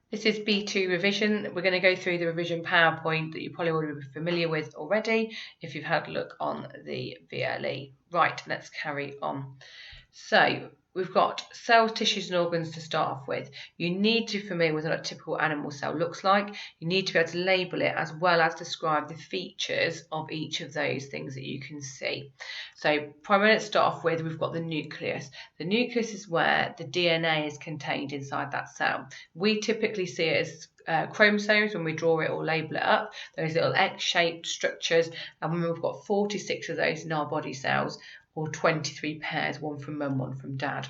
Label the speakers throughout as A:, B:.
A: This is B2 revision. We're going to go through the revision PowerPoint that you probably already be familiar with already if you've had a look on the VLE. Right, let's carry on. So we've got cells, tissues and organs to start off with. You need to be familiar with what a typical animal cell looks like. You need to be able to label it as well as describe the features of each of those things that you can see. So primarily to start off with, we've got the nucleus. The nucleus is where the DNA is contained inside that cell. We typically see it as chromosomes when we draw it or label it up, those little X-shaped structures, and we've got 46 of those in our body cells, or 23 pairs, one from mum, one from dad.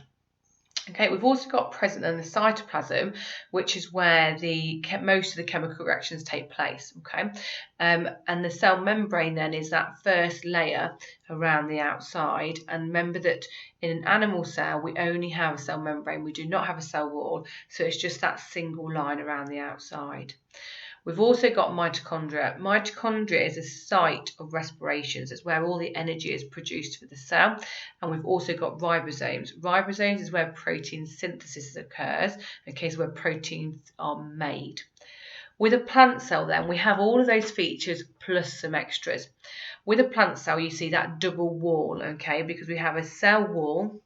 A: Okay, we've also got present in the cytoplasm, which is where most of the chemical reactions take place. Okay, and the cell membrane then is that first layer around the outside. And remember that in an animal cell, we only have a cell membrane. We do not have a cell wall, so it's just that single line around the outside. We've also got mitochondria. Mitochondria is a site of respirations. It's where all the energy is produced for the cell. And we've also got ribosomes. Ribosomes is where protein synthesis occurs, okay, so where proteins are made. With a plant cell then, we have all of those features plus some extras. With a plant cell, you see that double wall, okay, because we have a cell wall,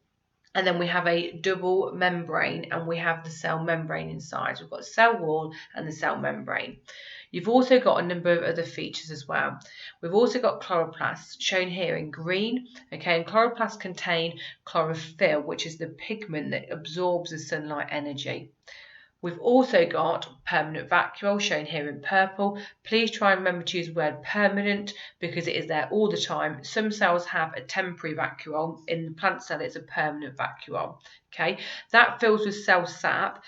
A: and then we have a double membrane, and we have the cell membrane inside. So we've got the cell wall and the cell membrane. You've also got a number of other features as well. We've also got chloroplasts, shown here in green. Okay, and chloroplasts contain chlorophyll, which is the pigment that absorbs the sunlight energy. We've also got permanent vacuole, shown here in purple. Please try and remember to use the word permanent because it is there all the time. Some cells have a temporary vacuole. In the plant cell, it's a permanent vacuole. Okay, that fills with cell sap.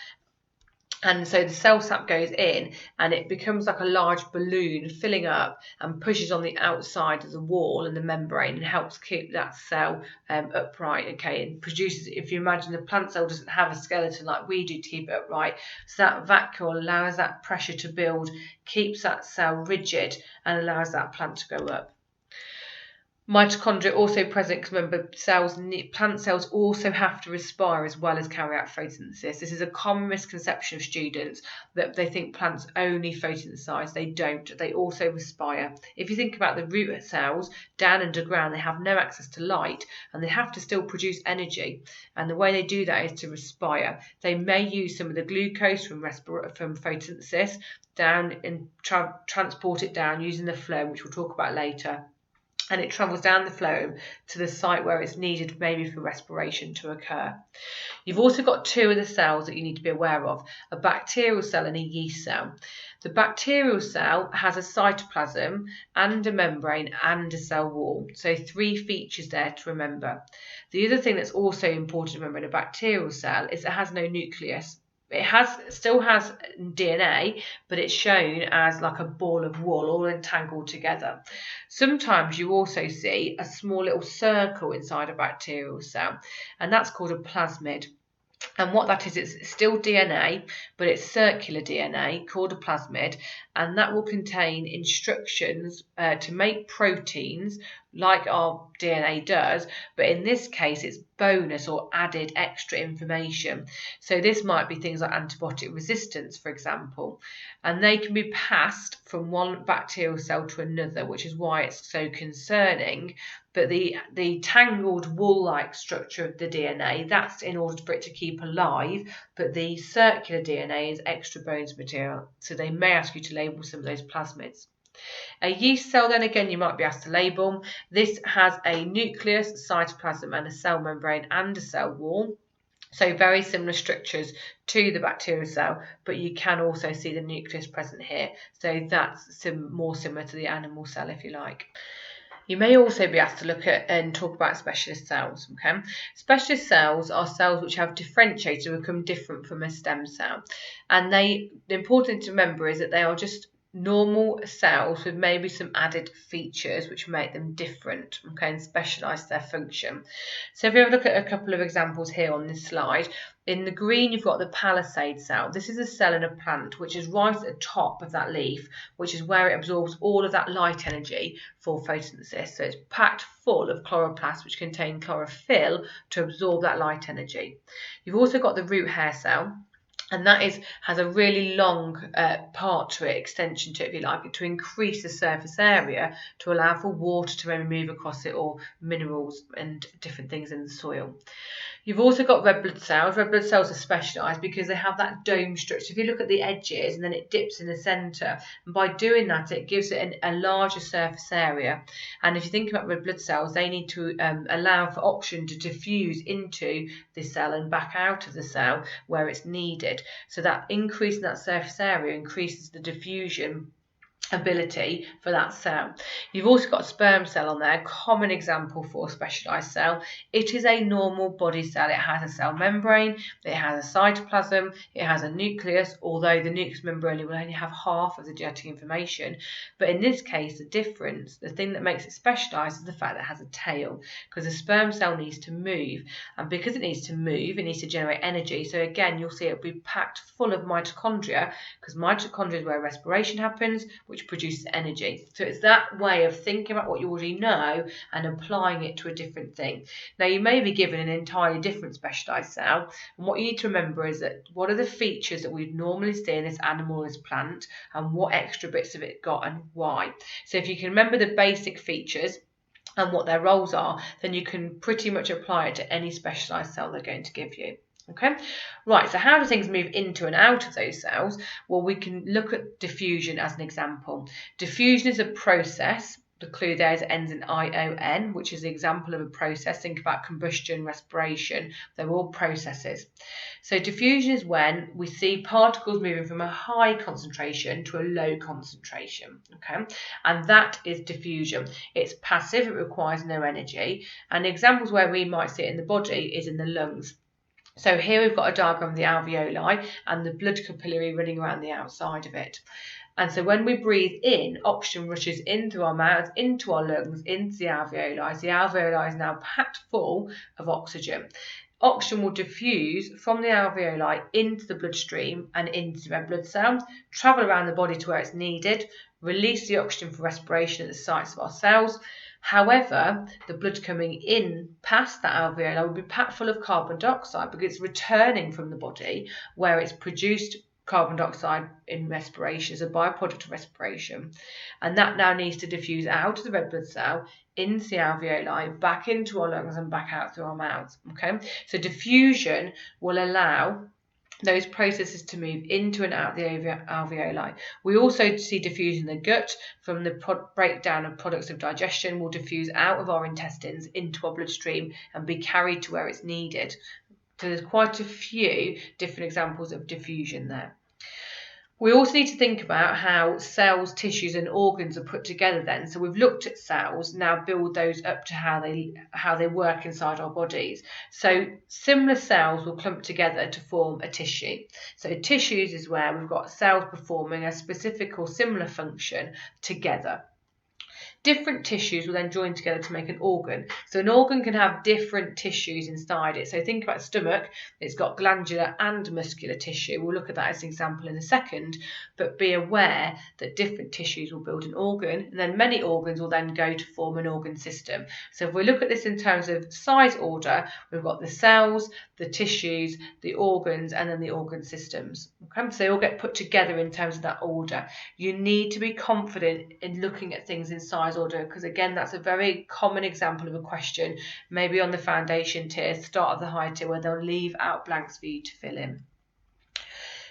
A: And so the cell sap goes in and it becomes like a large balloon filling up and pushes on the outside of the wall and the membrane and helps keep that cell upright, okay, and produces, if you imagine the plant cell doesn't have a skeleton like we do to keep it upright, so that vacuole allows that pressure to build, keeps that cell rigid and allows that plant to go up. Mitochondria also present because remember, plant cells also have to respire as well as carry out photosynthesis. This is a common misconception of students that they think plants only photosynthesize. They don't. They also respire. If you think about the root cells down underground, they have no access to light and they have to still produce energy. And the way they do that is to respire. They may use some of the glucose from photosynthesis down and transport it down using the phloem, which we'll talk about later. And it travels down the phloem to the site where it's needed, maybe for respiration to occur. You've also got two of the cells that you need to be aware of, a bacterial cell and a yeast cell. The bacterial cell has a cytoplasm and a membrane and a cell wall. So three features there to remember. The other thing that's also important to remember in a bacterial cell is it has no nucleus. It still has DNA, but it's shown as like a ball of wool all entangled together. Sometimes you also see a small little circle inside a bacterial cell, and that's called a plasmid. And what that is, it's still DNA, but it's circular DNA called a plasmid, and that will contain instructions to make proteins like our DNA does, but in this case it's bonus or added extra information. So this might be things like antibiotic resistance, for example, and they can be passed from one bacterial cell to another, which is why it's so concerning. But the tangled wool-like structure of the DNA, that's in order for it to keep alive, but the circular DNA is extra bones material, so they may ask you to label some of those plasmids. A yeast cell, then again, you might be asked to label. This has a nucleus, cytoplasm and a cell membrane and a cell wall. So very similar structures to the bacterial cell, but you can also see the nucleus present here. So that's more similar to the animal cell, if you like. You may also be asked to look at and talk about specialist cells. Okay, specialist cells are cells which have differentiated and become different from a stem cell, and the important thing to remember is that they are just normal cells with maybe some added features which make them different, okay, and specialise their function. So if you have a look at a couple of examples here on this slide, in the green you've got the palisade cell. This is a cell in a plant which is right at the top of that leaf, which is where it absorbs all of that light energy for photosynthesis. So it's packed full of chloroplasts which contain chlorophyll to absorb that light energy. You've also got the root hair cell. And that has a really long part to it, extension to it, if you like, to increase the surface area to allow for water to maybe move across it, or minerals and different things in the soil. You've also got red blood cells. Red blood cells are specialised because they have that dome structure. If you look at the edges and then it dips in the centre, and by doing that it gives it a larger surface area. And if you think about red blood cells, they need to allow for oxygen to diffuse into the cell and back out of the cell where it's needed. So that increase in that surface area increases the diffusion ability for that cell. You've also got a sperm cell on there, common example for a specialised cell. It is a normal body cell. It has a cell membrane, it has a cytoplasm, it has a nucleus, although the nucleus membrane will only have half of the genetic information. But in this case, the difference, the thing that makes it specialised, is the fact that it has a tail, because the sperm cell needs to move, and because it needs to move, it needs to generate energy. So again, you'll see it'll be packed full of mitochondria, because mitochondria is where respiration happens, which produces energy. So it's that way of thinking about what you already know and applying it to a different thing. Now, you may be given an entirely different specialised cell, and what you need to remember is that what are the features that we'd normally see in this animal or this plant, and what extra bits of it got and why. So if you can remember the basic features and what their roles are, then you can pretty much apply it to any specialised cell they're going to give you. Okay, right, so how do things move into and out of those cells? Well, we can look at diffusion as an example. Diffusion is a process. The clue there is it ends in ION, which is the example of a process. Think about combustion, respiration. They're all processes. So diffusion is when we see particles moving from a high concentration to a low concentration. Okay, and that is diffusion. It's passive, it requires no energy. And examples where we might see it in the body is in the lungs. So here we've got a diagram of the alveoli and the blood capillary running around the outside of it. And so when we breathe in, oxygen rushes in through our mouths, into our lungs, into the alveoli. The alveoli is now packed full of oxygen. Oxygen will diffuse from the alveoli into the bloodstream and into the red blood cell, travel around the body to where it's needed, release the oxygen for respiration at the sites of our cells. However, the blood coming in past that alveoli will be packed full of carbon dioxide because it's returning from the body where it's produced carbon dioxide in respiration as a byproduct of respiration. And that now needs to diffuse out of the red blood cell, into the alveoli, back into our lungs and back out through our mouths. Okay, so diffusion will allow those processes to move into and out the alveoli. We also see diffusion in the gut from the breakdown of products of digestion will diffuse out of our intestines into our bloodstream and be carried to where it's needed. So there's quite a few different examples of diffusion there. We also need to think about how cells, tissues and organs are put together then. So we've looked at cells, now build those up to how they work inside our bodies. So similar cells will clump together to form a tissue. So tissues is where we've got cells performing a specific or similar function together. Different tissues will then join together to make an organ. So an organ can have different tissues inside it. So think about stomach, it's got glandular and muscular tissue. We'll look at that as an example in a second, but be aware that different tissues will build an organ, and then many organs will then go to form an organ system. So if we look at this in terms of size order, we've got the cells, the tissues, the organs, and then the organ systems. Okay? So they all get put together in terms of that order. You need to be confident in looking at things in size order, because again, that's a very common example of a question, maybe on the foundation tier, start of the high tier, where they'll leave out blanks for you to fill in.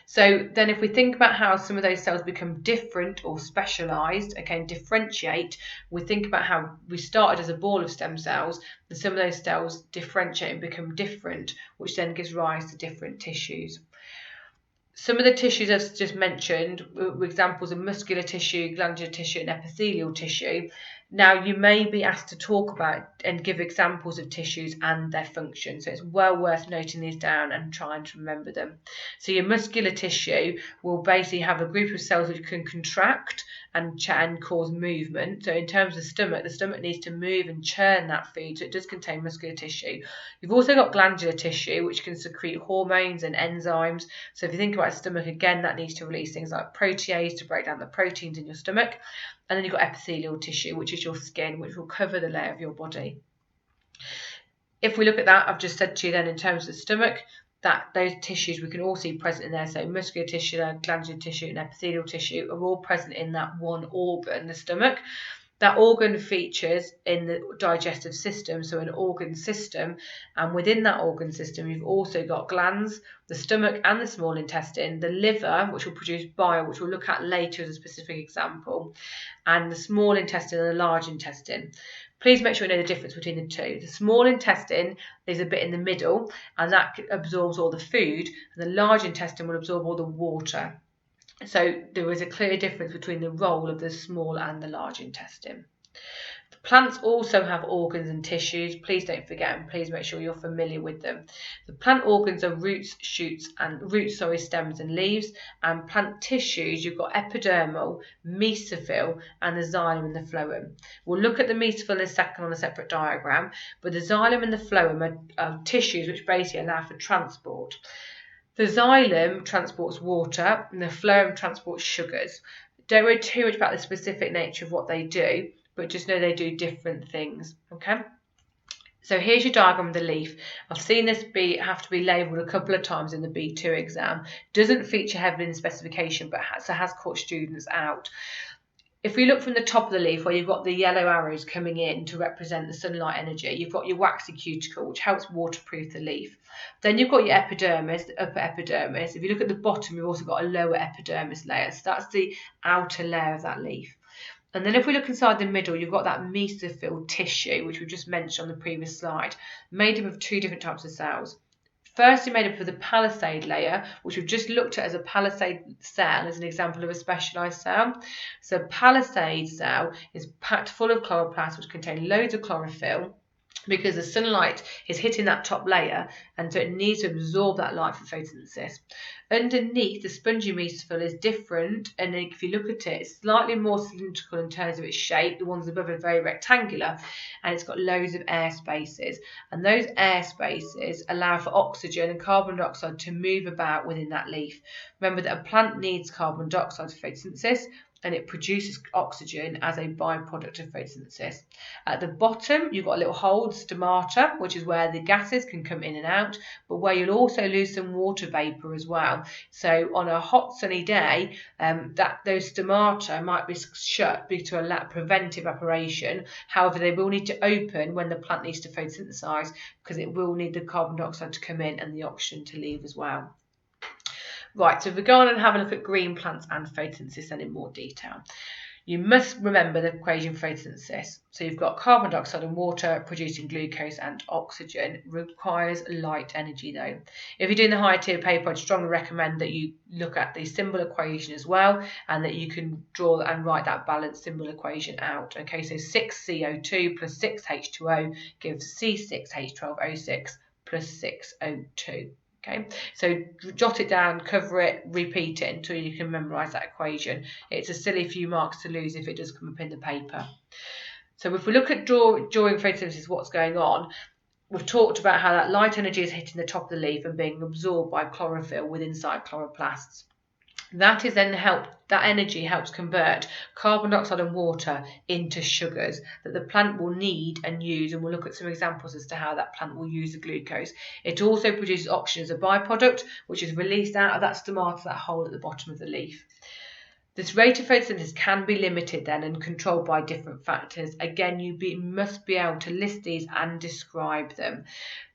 A: So then if we think about how some of those cells become different or specialised, again, differentiate, we think about how we started as a ball of stem cells, and some of those cells differentiate and become different, which then gives rise to different tissues. Some of the tissues I've just mentioned were examples of muscular tissue, glandular tissue and epithelial tissue. Now, you may be asked to talk about and give examples of tissues and their function, so it's well worth noting these down and trying to remember them. So your muscular tissue will basically have a group of cells which can contract and cause movement. So in terms of the stomach needs to move and churn that food, so it does contain muscular tissue. You've also got glandular tissue, which can secrete hormones and enzymes. So if you think about stomach, again, that needs to release things like protease to break down the proteins in your stomach. And then you've got epithelial tissue, which is your skin, which will cover the layer of your body. If we look at that, I've just said to you then in terms of the stomach, those tissues we can all see present in there. So muscular tissue, glandular tissue, and epithelial tissue are all present in that one organ, the stomach. That organ features in the digestive system, so an organ system, and within that organ system you've also got glands, the stomach and the small intestine, the liver, which will produce bile, which we'll look at later as a specific example, and the small intestine and the large intestine. Please make sure you know the difference between the two. The small intestine is a bit in the middle, and that absorbs all the food, and the large intestine will absorb all the water. So there is a clear difference between the role of the small and the large intestine. The plants also have organs and tissues. Please don't forget, and please make sure you're familiar with them. The plant organs are roots, stems and leaves. And plant tissues, you've got epidermal, mesophyll, and the xylem and the phloem. We'll look at the mesophyll in a second on a separate diagram, but the xylem and the phloem are tissues which basically allow for transport. The xylem transports water and the phloem transports sugars. Don't worry too much about the specific nature of what they do, but just know they do different things, okay? So here's your diagram of the leaf. I've seen this have to be labelled a couple of times in the B2 exam. Doesn't feature heavily in the specification, but has caught students out. If we look from the top of the leaf where you've got the yellow arrows coming in to represent the sunlight energy, you've got your waxy cuticle, which helps waterproof the leaf. Then you've got your epidermis, the upper epidermis. If you look at the bottom, you've also got a lower epidermis layer. So that's the outer layer of that leaf. And then if we look inside the middle, you've got that mesophyll tissue, which we just mentioned on the previous slide, made up of two different types of cells. Firstly, made up of the palisade layer, which we've just looked at as a palisade cell as an example of a specialised cell. So a palisade cell is packed full of chloroplasts, which contain loads of chlorophyll, because the sunlight is hitting that top layer, and so it needs to absorb that light for photosynthesis. Underneath, the spongy mesophyll is different, and if you look at it, it's slightly more cylindrical in terms of its shape. The ones above are very rectangular, and it's got loads of air spaces, and those air spaces allow for oxygen and carbon dioxide to move about within that leaf. Remember that a plant needs carbon dioxide for photosynthesis, and it produces oxygen as a byproduct of photosynthesis. At the bottom, you've got a little hole, stomata, which is where the gases can come in and out, but where you'll also lose some water vapour as well. So on a hot sunny day, those stomata might be shut to prevent evaporation. However, they will need to open when the plant needs to photosynthesize, because it will need the carbon dioxide to come in and the oxygen to leave as well. Right, so if we go on and have a look at green plants and photosynthesis then in more detail. You must remember the equation for photosynthesis. So you've got carbon dioxide and water producing glucose and oxygen. Requires light energy though. If you're doing the higher tier paper, I'd strongly recommend that you look at the symbol equation as well, and that you can draw and write that balanced symbol equation out. Okay, so 6CO2 plus 6H2O gives C6H12O6 plus 6O2. Okay, so jot it down, cover it, repeat it until you can memorise that equation. It's a silly few marks to lose if it does come up in the paper. So if we look at during photosynthesis, what's going on, we've talked about how that light energy is hitting the top of the leaf and being absorbed by chlorophyll with inside chloroplasts. That energy helps convert carbon dioxide and water into sugars that the plant will need and use, and we'll look at some examples as to how that plant will use the glucose. It also produces oxygen as a byproduct, which is released out of that stomata, that hole at the bottom of the leaf. This rate of photosynthesis can be limited then and controlled by different factors. Again, you must be able to list these and describe them.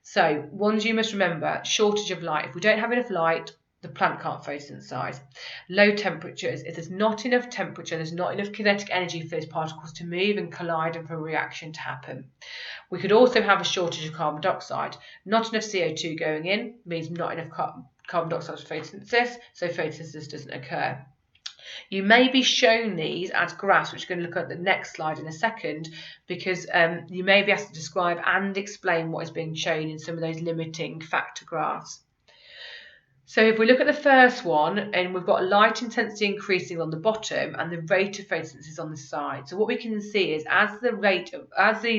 A: So ones you must remember: shortage of light. If we don't have enough light, the plant can't photosynthesize. Low temperatures. If there's not enough temperature, there's not enough kinetic energy for those particles to move and collide and for a reaction to happen. We could also have a shortage of carbon dioxide. Not enough CO2 going in means not enough carbon dioxide for photosynthesis, so photosynthesis doesn't occur. You may be shown these as graphs, which we're going to look at the next slide in a second, because you may be asked to describe and explain what is being shown in some of those limiting factor graphs. So if we look at the first one, and we've got light intensity increasing on the bottom and the rate of photosynthesis on the side. So what we can see is as the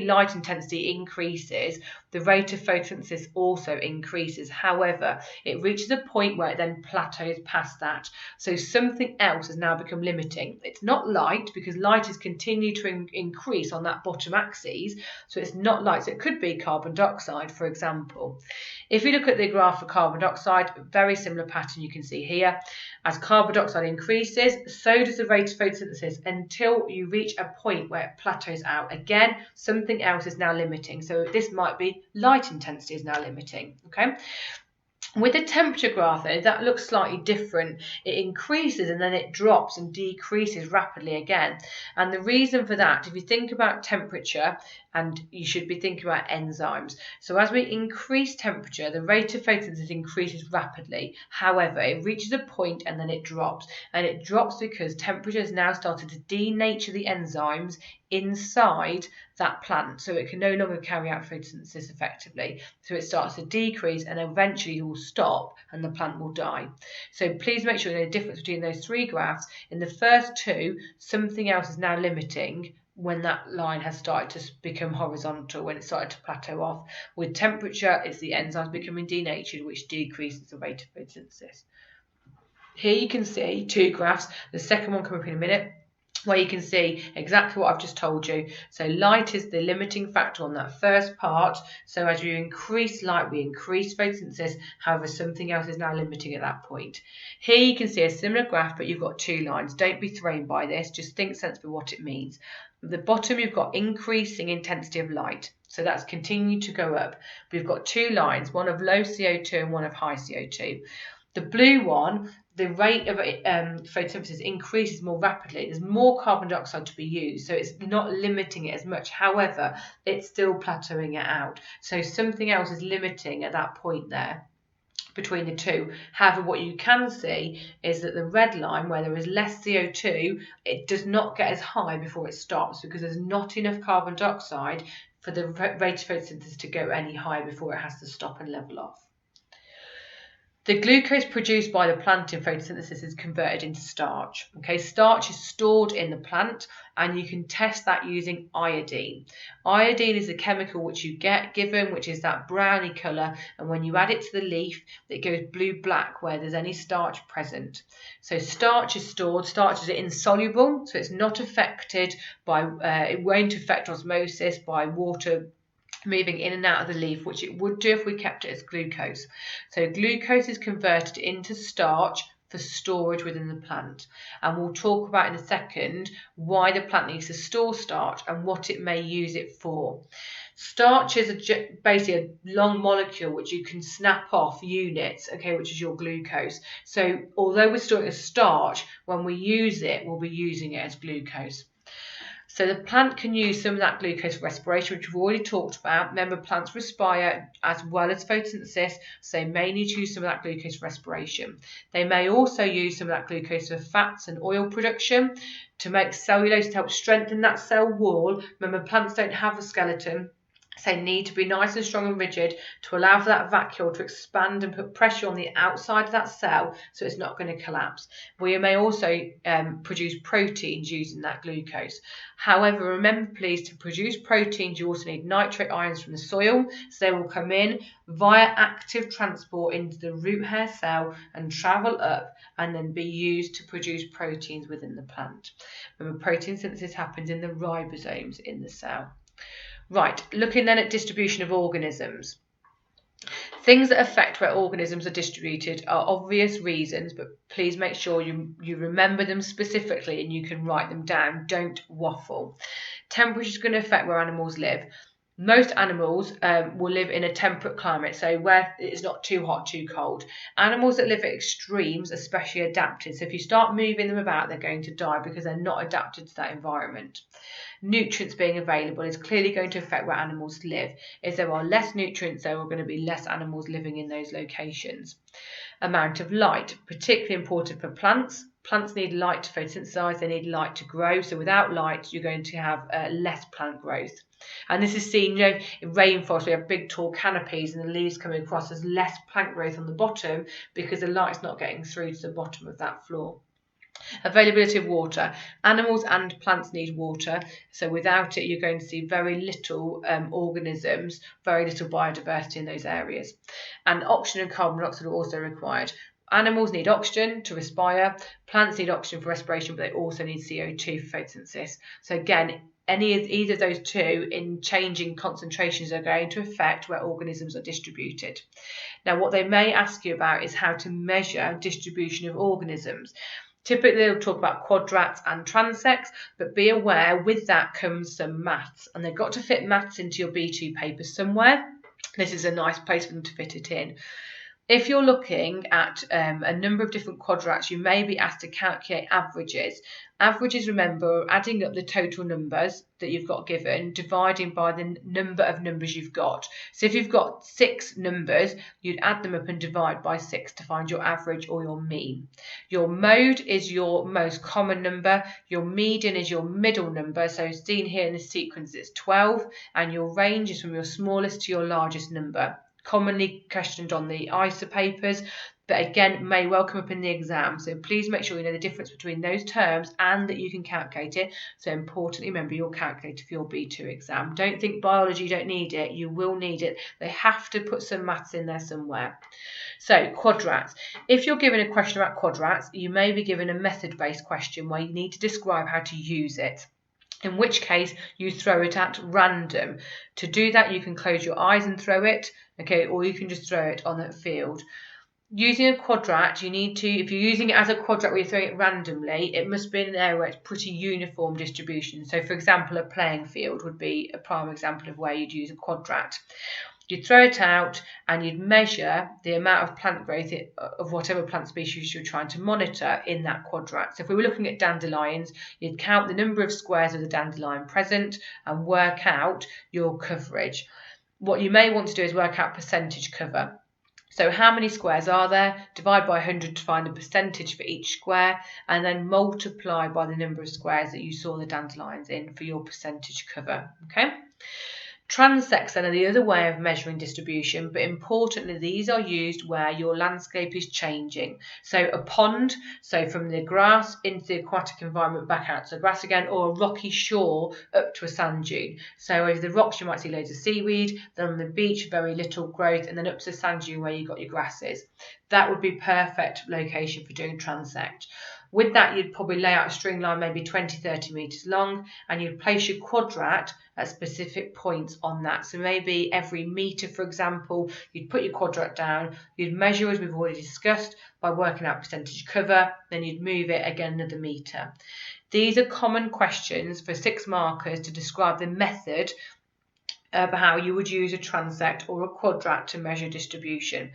A: light intensity increases, the rate of photosynthesis also increases. However, it reaches a point where it then plateaus past that. So something else has now become limiting. It's not light, because light is continuing to increase on that bottom axis. So it's not light. So it could be carbon dioxide, for example. If you look at the graph for carbon dioxide, very similar pattern you can see here. As carbon dioxide increases, so does the rate of photosynthesis until you reach a point where it plateaus out. Again, something else is now limiting. So this might be light intensity is now limiting. Okay. With the temperature graph, though, that looks slightly different. It increases and then it drops and decreases rapidly again. And the reason for that, if you think about temperature, and you should be thinking about enzymes. So as we increase temperature, the rate of photosynthesis increases rapidly. However, it reaches a point and then it drops. And it drops because temperature has now started to denature the enzymes inside that plant, so it can no longer carry out photosynthesis effectively. So it starts to decrease and eventually it will stop and the plant will die. So please make sure there's a difference between those three graphs. In the first two, something else is now limiting when that line has started to become horizontal, when it started to plateau off. With temperature, it's the enzymes becoming denatured, which decreases the rate of photosynthesis. Here you can see two graphs, the second one coming up in a minute, where you can see exactly what I've just told you. So light is the limiting factor on that first part. So as you increase light, we increase photosynthesis. However, something else is now limiting at that point. Here you can see a similar graph, but you've got two lines. Don't be thrown by this. Just think sensibly what it means. At the bottom, you've got increasing intensity of light. So that's continued to go up. We've got two lines, one of low CO2 and one of high CO2. The blue one, the rate of photosynthesis increases more rapidly. There's more carbon dioxide to be used, so it's not limiting it as much. However, it's still plateauing it out. So something else is limiting at that point there between the two. However, what you can see is that the red line, where there is less CO2, it does not get as high before it stops, because there's not enough carbon dioxide for the rate of photosynthesis to go any higher before it has to stop and level off. The glucose produced by the plant in photosynthesis is converted into starch. Okay, starch is stored in the plant, and you can test that using iodine. Iodine is a chemical which you get given, which is that browny colour, and when you add it to the leaf, it goes blue-black where there's any starch present. So starch is stored. Starch is insoluble, so it's not affected by, it won't affect osmosis by water moving in and out of the leaf, which it would do if we kept it as glucose. So glucose is converted into starch for storage within the plant. And we'll talk about in a second why the plant needs to store starch and what it may use it for. Starch is basically a long molecule which you can snap off units, okay, which is your glucose. So although we're storing it as starch, when we use it, we'll be using it as glucose. So the plant can use some of that glucose for respiration, which we've already talked about. Remember, plants respire as well as photosynthesis, so they may need to use some of that glucose for respiration. They may also use some of that glucose for fats and oil production, to make cellulose, to help strengthen that cell wall. Remember, plants don't have a skeleton, so they need to be nice and strong and rigid to allow for that vacuole to expand and put pressure on the outside of that cell so it's not going to collapse. We may also produce proteins using that glucose. However, remember please, to produce proteins you also need nitrate ions from the soil, so they will come in via active transport into the root hair cell and travel up and then be used to produce proteins within the plant. Remember, protein synthesis happens in the ribosomes in the cell. Right, looking then at distribution of organisms. Things that affect where organisms are distributed are obvious reasons, but please make sure you remember them specifically and you can write them down. Don't waffle. Temperature is going to affect where animals live. Most animals will live in a temperate climate, so where it's not too hot, too cold. Animals that live at extremes, especially adapted. So if you start moving them about, they're going to die because they're not adapted to that environment. Nutrients being available is clearly going to affect where animals live. If there are less nutrients, there are going to be less animals living in those locations. Amount of light, particularly important for plants. Plants need light to photosynthesize, they need light to grow. So without light, you're going to have less plant growth. And this is seen, in rainforest, we have big tall canopies and the leaves coming across. There's less plant growth on the bottom because the light's not getting through to the bottom of that floor. Availability of water. Animals and plants need water, so without it you're going to see very little organisms, very little biodiversity in those areas. And oxygen and carbon dioxide are also required. Animals need oxygen to respire, plants need oxygen for respiration, but they also need CO2 for photosynthesis. So again, either of those two in changing concentrations are going to affect where organisms are distributed. Now what they may ask you about is how to measure distribution of organisms. Typically they'll talk about quadrats and transects, but be aware with that comes some maths, and they've got to fit maths into your B2 paper somewhere. This is a nice place for them to fit it in. If you're looking at a number of different quadrats, you may be asked to calculate averages. Averages, remember, are adding up the total numbers that you've got given, dividing by the number of numbers you've got. So if you've got 6 numbers, you'd add them up and divide by 6 to find your average or your mean. Your mode is your most common number. Your median is your middle number. So seen here in the sequence, it's 12, and your range is from your smallest to your largest number. Commonly questioned on the ISA papers, but again may well come up in the exam. So please make sure you know the difference between those terms and that you can calculate it. So importantly, remember your calculator for your B2 exam. Don't think biology, you don't need it. You will need it. They have to put some maths in there somewhere. So quadrats. If you're given a question about quadrats, you may be given a method-based question where you need to describe how to use it, in which case you throw it at random. To do that, you can close your eyes and throw it, okay, or you can just throw it on that field. Using a quadrat, you need to, if you're using it as a quadrat where you're throwing it randomly, it must be in an area where it's pretty uniform distribution. So for example, a playing field would be a prime example of where you'd use a quadrat. You'd throw it out and you'd measure the amount of plant growth of whatever plant species you're trying to monitor in that quadrat. So if we were looking at dandelions, you'd count the number of squares of the dandelion present and work out your coverage. What you may want to do is work out percentage cover. So how many squares are there? Divide by 100 to find the percentage for each square, and then multiply by the number of squares that you saw the dandelions in for your percentage cover. Okay. Transects then are the other way of measuring distribution, but importantly these are used where your landscape is changing. So a pond, so from the grass into the aquatic environment back out to grass again, or a rocky shore up to a sand dune. So over the rocks you might see loads of seaweed, then on the beach very little growth, and then up to the sand dune where you've got your grasses. That would be perfect location for doing transect. With that, you'd probably lay out a string line maybe 20-30 metres long, and you'd place your quadrat at specific points on that. So maybe every metre, for example, you'd put your quadrat down, you'd measure, as we've already discussed, by working out percentage cover, then you'd move it again another metre. These are common questions for 6 markers to describe the method of how you would use a transect or a quadrat to measure distribution.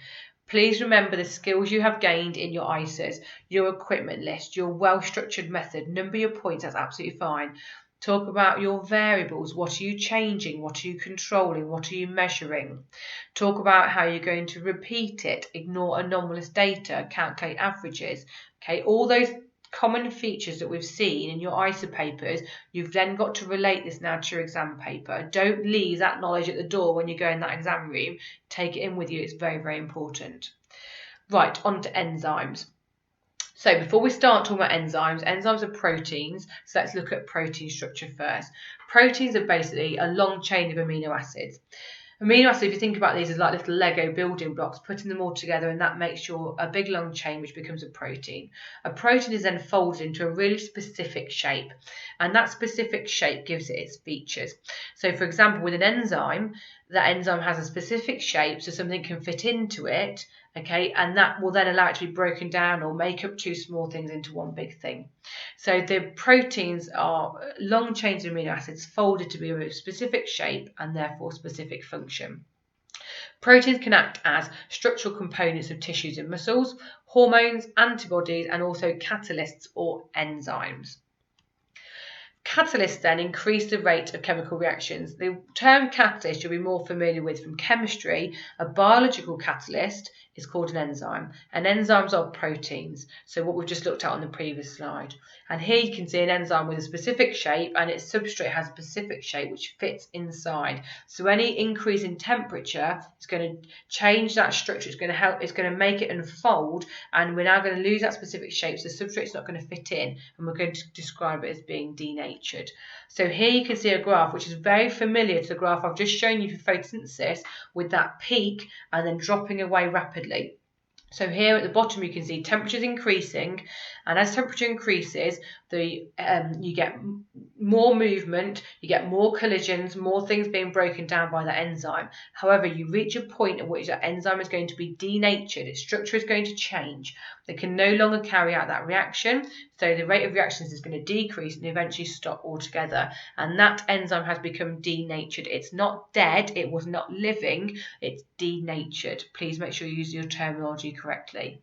A: Please remember the skills you have gained in your ISAs, your equipment list, your well-structured method. Number your points, that's absolutely fine. Talk about your variables. What are you changing? What are you controlling? What are you measuring? Talk about how you're going to repeat it, ignore anomalous data, calculate averages. Okay, all those common features that we've seen in your ISA papers, you've then got to relate this now to your exam paper. Don't leave that knowledge at the door when you go in that exam room. Take it in with you. It's very, very important. Right, on to enzymes. So before we start talking about enzymes are proteins. So let's look at protein structure first. Proteins are basically a long chain of amino acids. Amino acids, if you think about these as like little Lego building blocks, putting them all together, and that makes a big long chain which becomes a protein. A protein is then folded into a really specific shape, and that specific shape gives it its features. So for example, with an enzyme, that enzyme has a specific shape so something can fit into it, okay, and that will then allow it to be broken down or make up 2 small things into one big thing. So the proteins are long chains of amino acids folded to be of a specific shape and therefore specific function. Proteins can act as structural components of tissues and muscles, hormones, antibodies, and also catalysts or enzymes. Catalysts then increase the rate of chemical reactions. The term catalyst you'll be more familiar with from chemistry. A biological catalyst is called an enzyme. And enzymes are proteins, so what we've just looked at on the previous slide. And here you can see an enzyme with a specific shape, and its substrate has a specific shape which fits inside. So any increase in temperature is going to change that structure. It's going to make it unfold, and we're now going to lose that specific shape, so the substrate's not going to fit in, and we're going to describe it as being denatured. So here you can see a graph which is very familiar to the graph I've just shown you for photosynthesis, with that peak and then dropping away rapidly. So here at the bottom you can see temperature is increasing, and as temperature increases, you get more movement, you get more collisions, more things being broken down by that enzyme. However, you reach a point at which that enzyme is going to be denatured, its structure is going to change. They can no longer carry out that reaction, so the rate of reactions is going to decrease and eventually stop altogether. And that enzyme has become denatured. It's not dead, it was not living, it's denatured. Please make sure you use your terminology correctly.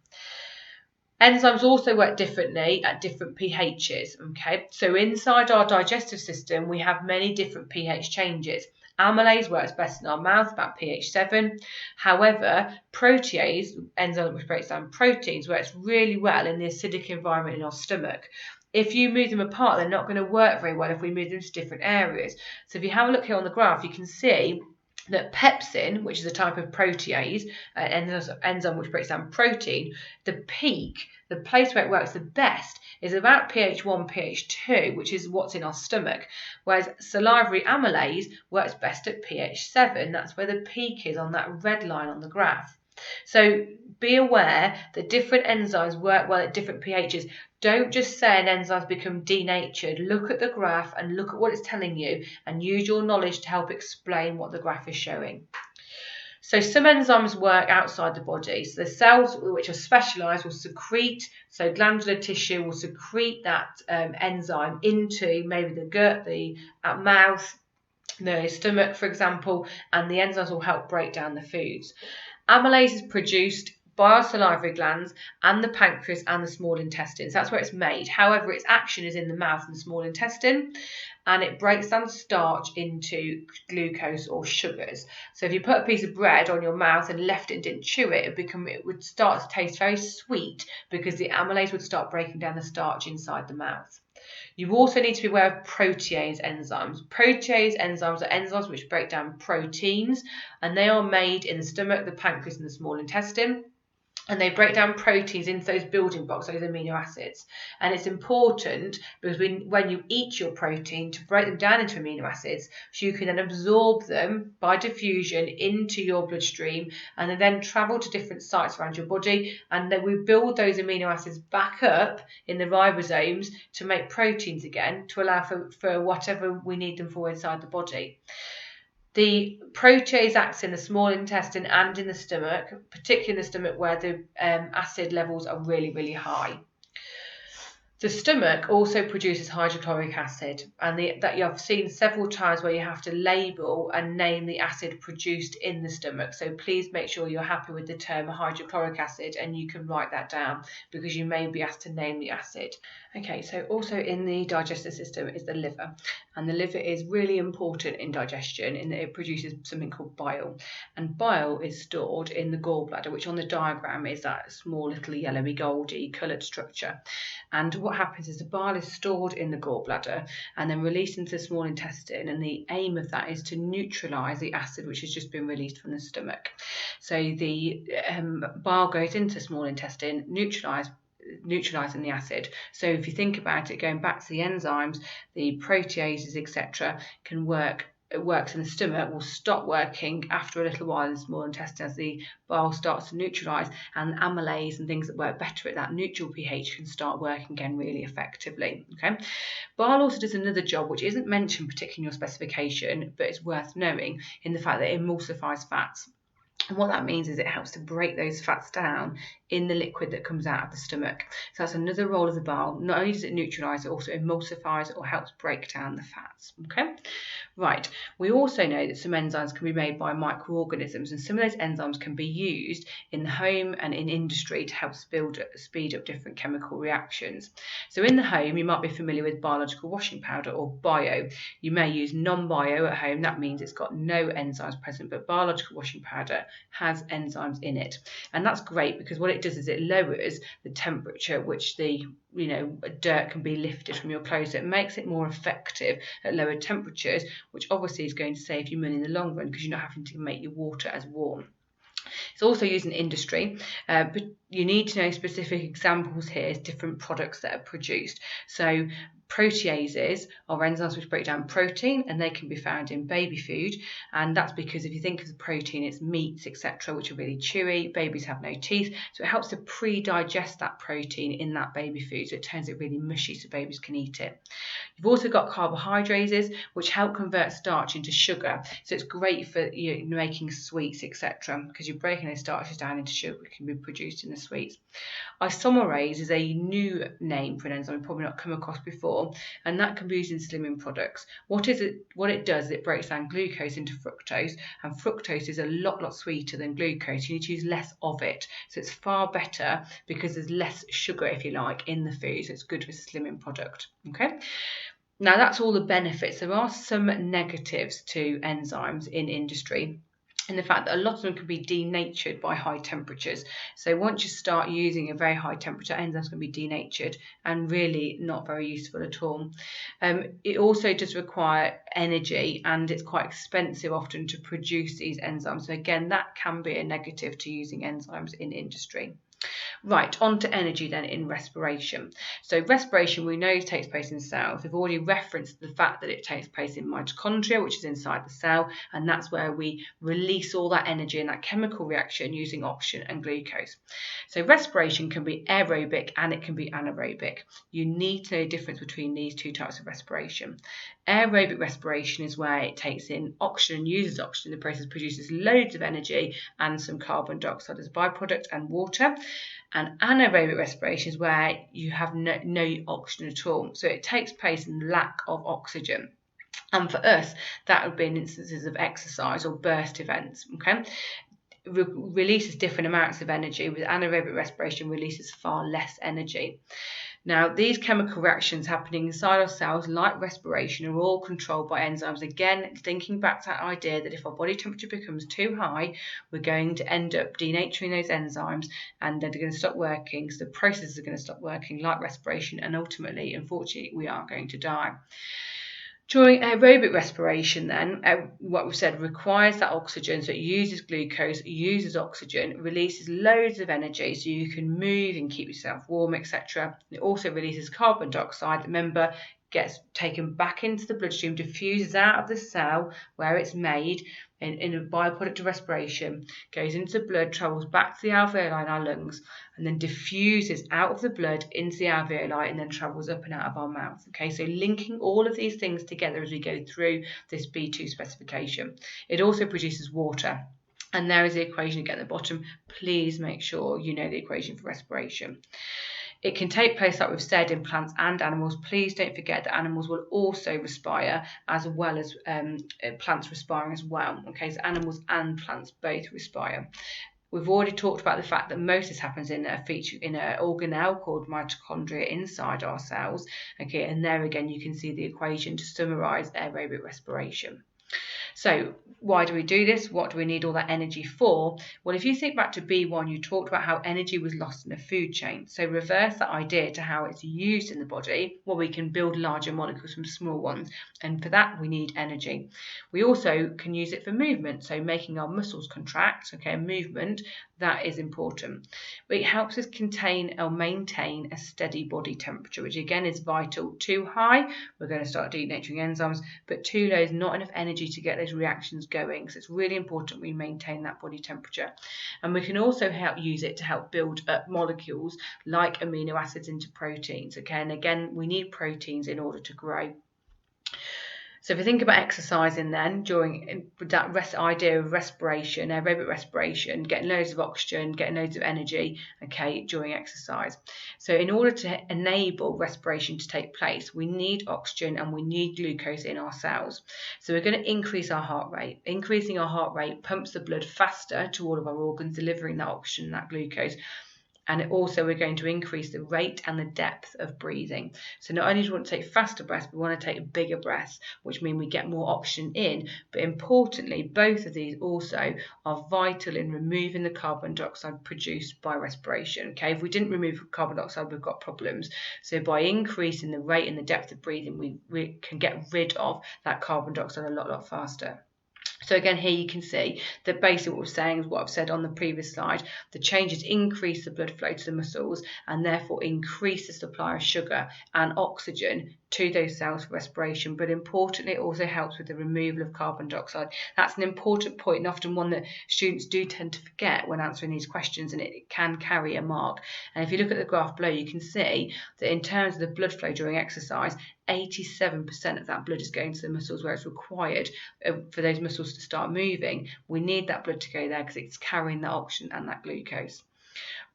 A: Enzymes also work differently at different pHs, okay? So inside our digestive system, we have many different pH changes. Amylase works best in our mouth, about pH 7. However, protease, enzyme which breaks down proteins, works really well in the acidic environment in our stomach. If you move them apart, they're not going to work very well if we move them to different areas. So if you have a look here on the graph, you can see that pepsin, which is a type of protease, an enzyme which breaks down protein, the peak, the place where it works the best, is about pH 1, pH 2, which is what's in our stomach, whereas salivary amylase works best at pH 7. That's where the peak is on that red line on the graph. So be aware that different enzymes work well at different pHs. Don't just say an enzyme's become denatured. Look at the graph and look at what it's telling you, and use your knowledge to help explain what the graph is showing. So some enzymes work outside the body. So the cells which are specialised will secrete, so glandular tissue will secrete that enzyme into maybe the gut, the mouth, the stomach, for example, and the enzymes will help break down the foods. Amylase is produced by our salivary glands and the pancreas and the small intestines. That's where it's made. However, its action is in the mouth and the small intestine, and it breaks down starch into glucose or sugars. So if you put a piece of bread on your mouth and left it and didn't chew it, it would start to taste very sweet, because the amylase would start breaking down the starch inside the mouth. You also need to be aware of protease enzymes. Protease enzymes are enzymes which break down proteins, and they are made in the stomach, the pancreas and the small intestine. And they break down proteins into those building blocks, those amino acids. And it's important because when you eat your protein, to break them down into amino acids, so you can then absorb them by diffusion into your bloodstream, and they then travel to different sites around your body, and then we build those amino acids back up in the ribosomes to make proteins again, to allow for whatever we need them for inside the body. The protease acts in the small intestine and in the stomach, particularly in the stomach where the acid levels are really, really high. The stomach also produces hydrochloric acid, and that you have seen several times where you have to label and name the acid produced in the stomach. So please make sure you're happy with the term hydrochloric acid, and you can write that down because you may be asked to name the acid. Okay, so also in the digestive system is the liver, and the liver is really important in digestion in that it produces something called bile, and bile is stored in the gallbladder, which on the diagram is that small little yellowy goldy coloured structure. And what happens is the bile is stored in the gallbladder and then released into the small intestine, and the aim of that is to neutralise the acid which has just been released from the stomach. So the bile goes into the small intestine, neutralising the acid. So if you think about it, going back to the enzymes, the proteases, etc., it works in the stomach, will stop working after a little while in the small intestine as the bile starts to neutralise, and amylase and things that work better at that neutral pH can start working again really effectively. Okay, bile also does another job which isn't mentioned particularly in your specification, but it's worth knowing, in the fact that it emulsifies fats. And what that means is it helps to break those fats down in the liquid that comes out of the stomach. So that's another role of the bile. Not only does it neutralise, it also emulsifies or helps break down the fats. Okay, right. We also know that some enzymes can be made by microorganisms, and some of those enzymes can be used in the home and in industry to help speed up different chemical reactions. So in the home, you might be familiar with biological washing powder or bio. You may use non-bio at home. That means it's got no enzymes present, but biological washing powder has enzymes in it. And that's great because what it does is it lowers the temperature at which the dirt can be lifted from your clothes. So it makes it more effective at lower temperatures, which obviously is going to save you money in the long run because you're not having to make your water as warm. It's also used in industry, but you need to know specific examples here, different products that are produced. So proteases are enzymes which break down protein, and they can be found in baby food, and that's because if you think of the protein, it's meats, etc., which are really chewy. Babies have no teeth, so it helps to pre-digest that protein in that baby food, so it turns it really mushy so babies can eat it. You've also got carbohydrates, which help convert starch into sugar, so it's great for making sweets, etc., because you're breaking those starches down into sugar, which can be produced in the sweets. Isomerase is a new name for an enzyme you've probably not come across before, and that can be used in slimming products. What it does is it breaks down glucose into fructose, and fructose is a lot sweeter than glucose. You need to use less of it, so it's far better because there's less sugar, if you like, in the food, so it's good for a slimming product. Okay. Now that's all the benefits. There are some negatives to enzymes in industry, and the fact that a lot of them can be denatured by high temperatures. So once you start using a very high temperature, enzymes can be denatured and really not very useful at all. It also does require energy, and it's quite expensive often to produce these enzymes. So again, that can be a negative to using enzymes in industry. Right, on to energy then in respiration. So respiration we know takes place in cells. We've already referenced the fact that it takes place in mitochondria, which is inside the cell, and that's where we release all that energy in that chemical reaction using oxygen and glucose. So respiration can be aerobic and it can be anaerobic. You need to know the difference between these two types of respiration. Aerobic respiration is where it takes in oxygen, uses oxygen, the process produces loads of energy and some carbon dioxide as a byproduct and water. And anaerobic respiration is where you have no oxygen at all. So it takes place in lack of oxygen. And for us, that would be in instances of exercise or burst events. Okay, releases different amounts of energy. With anaerobic respiration, releases far less energy. Now, these chemical reactions happening inside our cells, like respiration, are all controlled by enzymes. Again, thinking back to that idea that if our body temperature becomes too high, we're going to end up denaturing those enzymes and they're going to stop working. So the processes are going to stop working, like respiration, and ultimately, unfortunately, we are going to die. During aerobic respiration then, what we've said requires that oxygen, so it uses glucose, it uses oxygen, releases loads of energy so you can move and keep yourself warm, etc. It also releases carbon dioxide, remember, gets taken back into the bloodstream, diffuses out of the cell where it's made in a byproduct of respiration, goes into the blood, travels back to the alveoli in our lungs, and then diffuses out of the blood into the alveoli and then travels up and out of our mouth. Okay, so linking all of these things together as we go through this B2 specification. It also produces water. And there is the equation again at the bottom. Please make sure you know the equation for respiration. It can take place, like we've said, in plants and animals. Please don't forget that animals will also respire as well as plants respiring as well. Okay, so animals and plants both respire. We've already talked about the fact that mitosis happens in an organelle called mitochondria inside our cells. Okay, and there again you can see the equation to summarise aerobic respiration. So why do we do this? What do we need all that energy for? Well, if you think back to B1, you talked about how energy was lost in a food chain. So reverse that idea to how it's used in the body. Well, we can build larger molecules from small ones. And for that, we need energy. We also can use it for movement. So making our muscles contract, okay, movement, that is important. But it helps us contain or maintain a steady body temperature, which again is vital. Too high, we're going to start denaturing enzymes, but too low is not enough energy to get those reactions going. So it's really important we maintain that body temperature. And we can also use it to help build up molecules like amino acids into proteins. Okay, and again, we need proteins in order to grow. So if we think about exercising then, during that idea of respiration, aerobic respiration, getting loads of oxygen, getting loads of energy, okay, during exercise. So in order to enable respiration to take place, we need oxygen and we need glucose in our cells. So we're going to increase our heart rate. Increasing our heart rate pumps the blood faster to all of our organs, delivering that oxygen and that glucose. And also we're going to increase the rate and the depth of breathing. So not only do we want to take faster breaths, but we want to take bigger breaths, which means we get more oxygen in. But importantly, both of these also are vital in removing the carbon dioxide produced by respiration. Okay, if we didn't remove carbon dioxide, we've got problems. So by increasing the rate and the depth of breathing, we can get rid of that carbon dioxide a lot faster. So again, here you can see that basically what we're saying is what I've said on the previous slide. The changes increase the blood flow to the muscles and therefore increase the supply of sugar and oxygen to those cells for respiration. But importantly, it also helps with the removal of carbon dioxide. That's an important point and often one that students do tend to forget when answering these questions, and it can carry a mark. And if you look at the graph below, you can see that in terms of the blood flow during exercise, 87% of that blood is going to the muscles where it's required for those muscles to start moving. We need that blood to go there because it's carrying that oxygen and that glucose.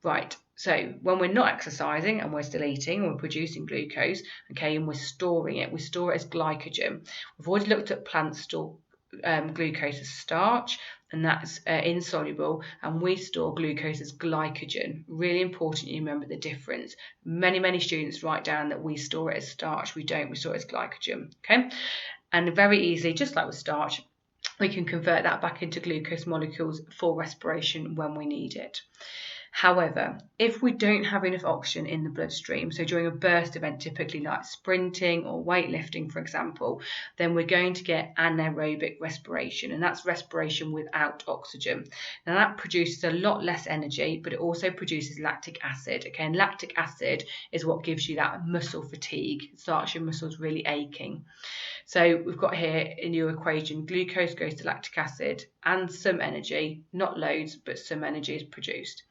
A: Right, so when we're not exercising and we're still eating, and we're producing glucose, okay, and we're storing it, we store it as glycogen. We've already looked at plants store glucose as starch, and that's insoluble, and we store glucose as glycogen. Really important you remember the difference. Many students write down that we store it as starch. We don't, we store it as glycogen, okay? And very easily, just like with starch, we can convert that back into glucose molecules for respiration when we need it. However, if we don't have enough oxygen in the bloodstream, so during a burst event, typically like sprinting or weightlifting, for example, then we're going to get anaerobic respiration, and that's respiration without oxygen. Now that produces a lot less energy, but it also produces lactic acid. Okay, and lactic acid is what gives you that muscle fatigue. It starts your muscles really aching. So we've got here in your equation, glucose goes to lactic acid and some energy, not loads, but some energy is produced.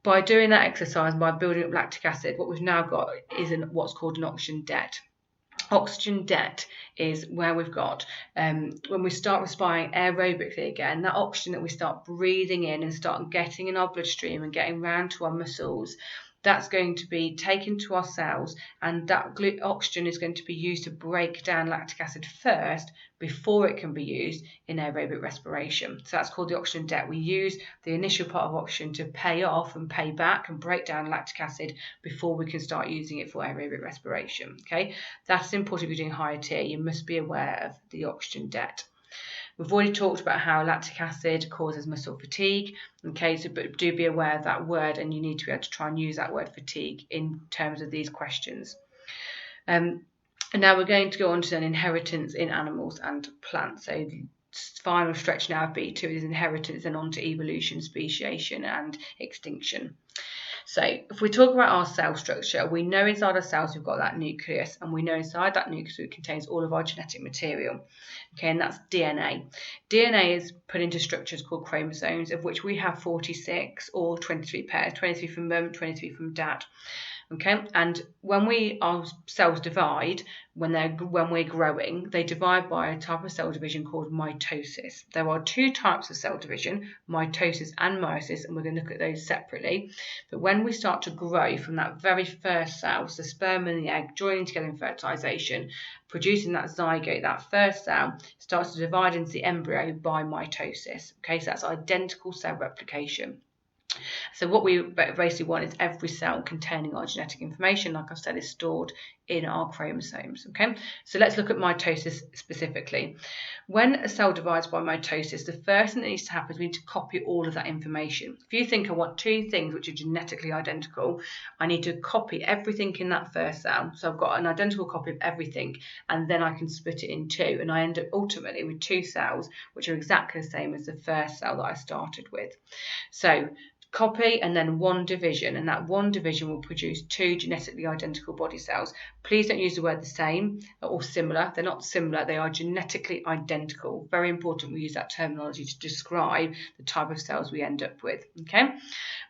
A: By doing that exercise, by building up lactic acid, what we've now got is what's called an oxygen debt. Oxygen debt is where we've got, when we start respiring aerobically again, that oxygen that we start breathing in and start getting in our bloodstream and getting round to our muscles, that's going to be taken to our cells, and that oxygen is going to be used to break down lactic acid first before it can be used in aerobic respiration. So that's called the oxygen debt. We use the initial part of oxygen to pay off and pay back and break down lactic acid before we can start using it for aerobic respiration. Okay, that's important if you're doing higher tier. You must be aware of the oxygen debt. We've already talked about how lactic acid causes muscle fatigue. Okay, so but do be aware of that word, and you need to be able to try and use that word fatigue in terms of these questions. And now we're going to go on to an inheritance in animals and plants. So the final stretch now of B2 is inheritance and on to evolution, speciation and extinction. So if we talk about our cell structure, we know inside our cells we've got that nucleus, and we know inside that nucleus it contains all of our genetic material. Okay, and that's DNA. DNA is put into structures called chromosomes, of which we have 46 or 23 pairs, 23 from mum, 23 from dad. Okay, and when our cells divide, when we're growing, they divide by a type of cell division called mitosis. There are two types of cell division, mitosis and meiosis, and we're going to look at those separately. But when we start to grow from that very first cell, so the sperm and the egg joining together in fertilization, producing that zygote, that first cell starts to divide into the embryo by mitosis. Okay, so that's identical cell replication. So what we basically want is every cell containing our genetic information, like I've said, is stored in our chromosomes. Okay, so let's look at mitosis specifically. When a cell divides by mitosis, the first thing that needs to happen is we need to copy all of that information. If you think I want two things which are genetically identical, I need to copy everything in that first cell. So I've got an identical copy of everything, and then I can split it in two, and I end up ultimately with two cells which are exactly the same as the first cell that I started with. So copy and then one division, and that one division will produce two genetically identical body cells. Please don't use the word the same or similar. They're not similar, they are genetically identical. Very important we use that terminology to describe the type of cells we end up with. Okay,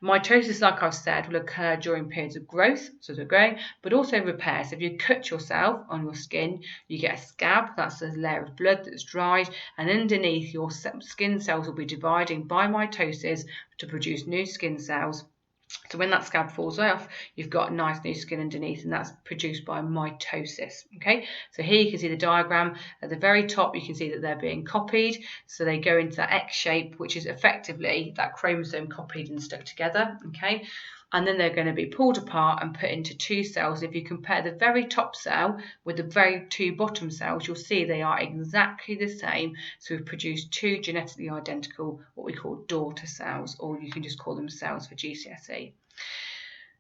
A: mitosis, like I've said, will occur during periods of growth, so they're growing, but also repair. So if you cut yourself on your skin, you get a scab, that's a layer of blood that's dried, and underneath your skin cells will be dividing by mitosis to produce new skin cells, So when that scab falls off, you've got nice new skin underneath, and that's produced by mitosis. Okay, so here you can see the diagram. At the very top, you can see that they're being copied. So they go into that X shape, which is effectively that chromosome copied and stuck together. Okay, and then they're going to be pulled apart and put into two cells. If you compare the very top cell with the very two bottom cells, you'll see they are exactly the same. So we've produced two genetically identical, what we call daughter cells, or you can just call them cells for GCSE.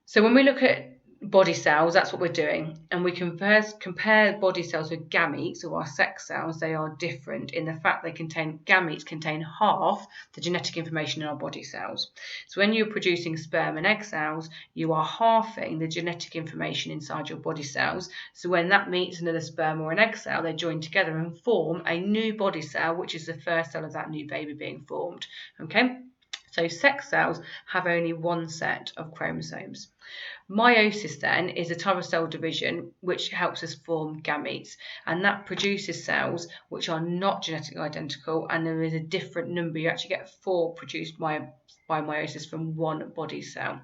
A: So when we look at body cells, that's what we're doing, and we can first compare body cells with gametes, or our sex cells. They are different in the fact gametes contain half the genetic information in our body cells. So when you're producing sperm and egg cells, you are halving the genetic information inside your body cells. So when that meets another sperm or an egg cell, they join together and form a new body cell, which is the first cell of that new baby being formed. Okay, so sex cells have only one set of chromosomes. Meiosis then is a type of cell division which helps us form gametes, and that produces cells which are not genetically identical, and there is a different number. You actually get 4 produced by meiosis from one body cell.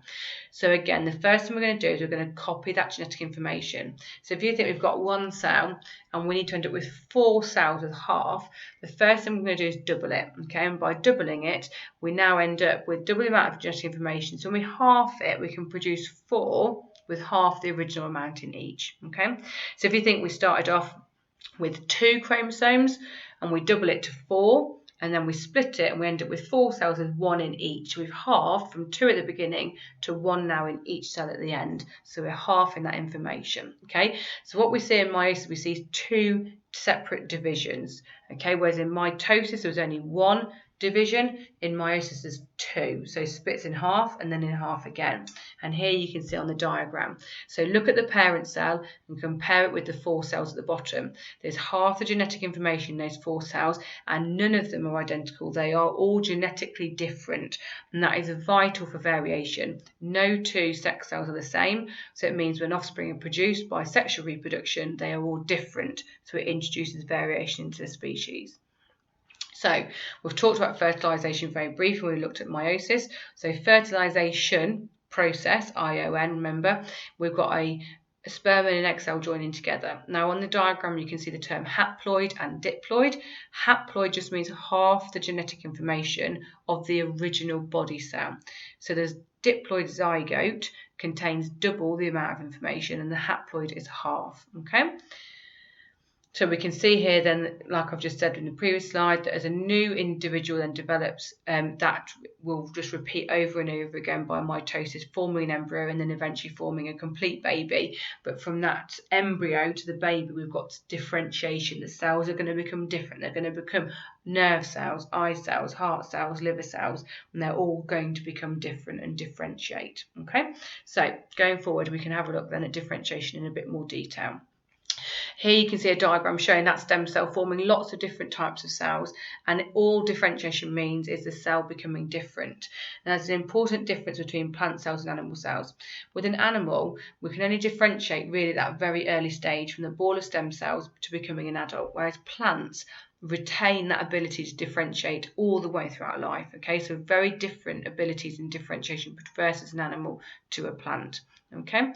A: So again, the first thing we're going to do is we're going to copy that genetic information. So if you think we've got one cell and we need to end up with 4 cells with half, the first thing we're going to do is double it. Okay, and by doubling it, we now end up with double the amount of genetic information. So when we half it, we can produce 4 with half the original amount in each. Okay, so if you think we started off with 2 chromosomes and we double it to 4, and then we split it and we end up with 4 cells with 1 in each. We've halved from 2 at the beginning to 1 now in each cell at the end. So we're halving that information. Okay, so what we see in meiosis, we see 2 separate divisions. Okay, whereas in mitosis there was only 1 division, in meiosis there's 2, so it splits in half and then in half again. And here you can see on the diagram. So look at the parent cell and compare it with the 4 cells at the bottom. There's half the genetic information in those 4 cells, and none of them are identical. They are all genetically different, and that is vital for variation. No 2 sex cells are the same, so it means when offspring are produced by sexual reproduction, they are all different, so it introduces variation into the species. So we've talked about fertilisation very briefly when we looked at meiosis. So fertilisation process, ION, remember, we've got a sperm and an egg cell joining together. Now on the diagram you can see the term haploid and diploid. Haploid just means half the genetic information of the original body cell. So there's diploid zygote contains double the amount of information, and the haploid is half. Okay. So we can see here then, like I've just said in the previous slide, that as a new individual then develops, that will just repeat over and over again by mitosis, forming an embryo and then eventually forming a complete baby. But from that embryo to the baby, we've got differentiation. The cells are going to become different. They're going to become nerve cells, eye cells, heart cells, liver cells, and they're all going to become different and differentiate. Okay, so going forward, we can have a look then at differentiation in a bit more detail. Here you can see a diagram showing that stem cell forming lots of different types of cells, and all differentiation means is the cell becoming different. And there's an important difference between plant cells and animal cells. With an animal, we can only differentiate really at that very early stage from the ball of stem cells to becoming an adult, whereas plants retain that ability to differentiate all the way throughout life. Okay, so very different abilities in differentiation versus an animal to a plant. Okay.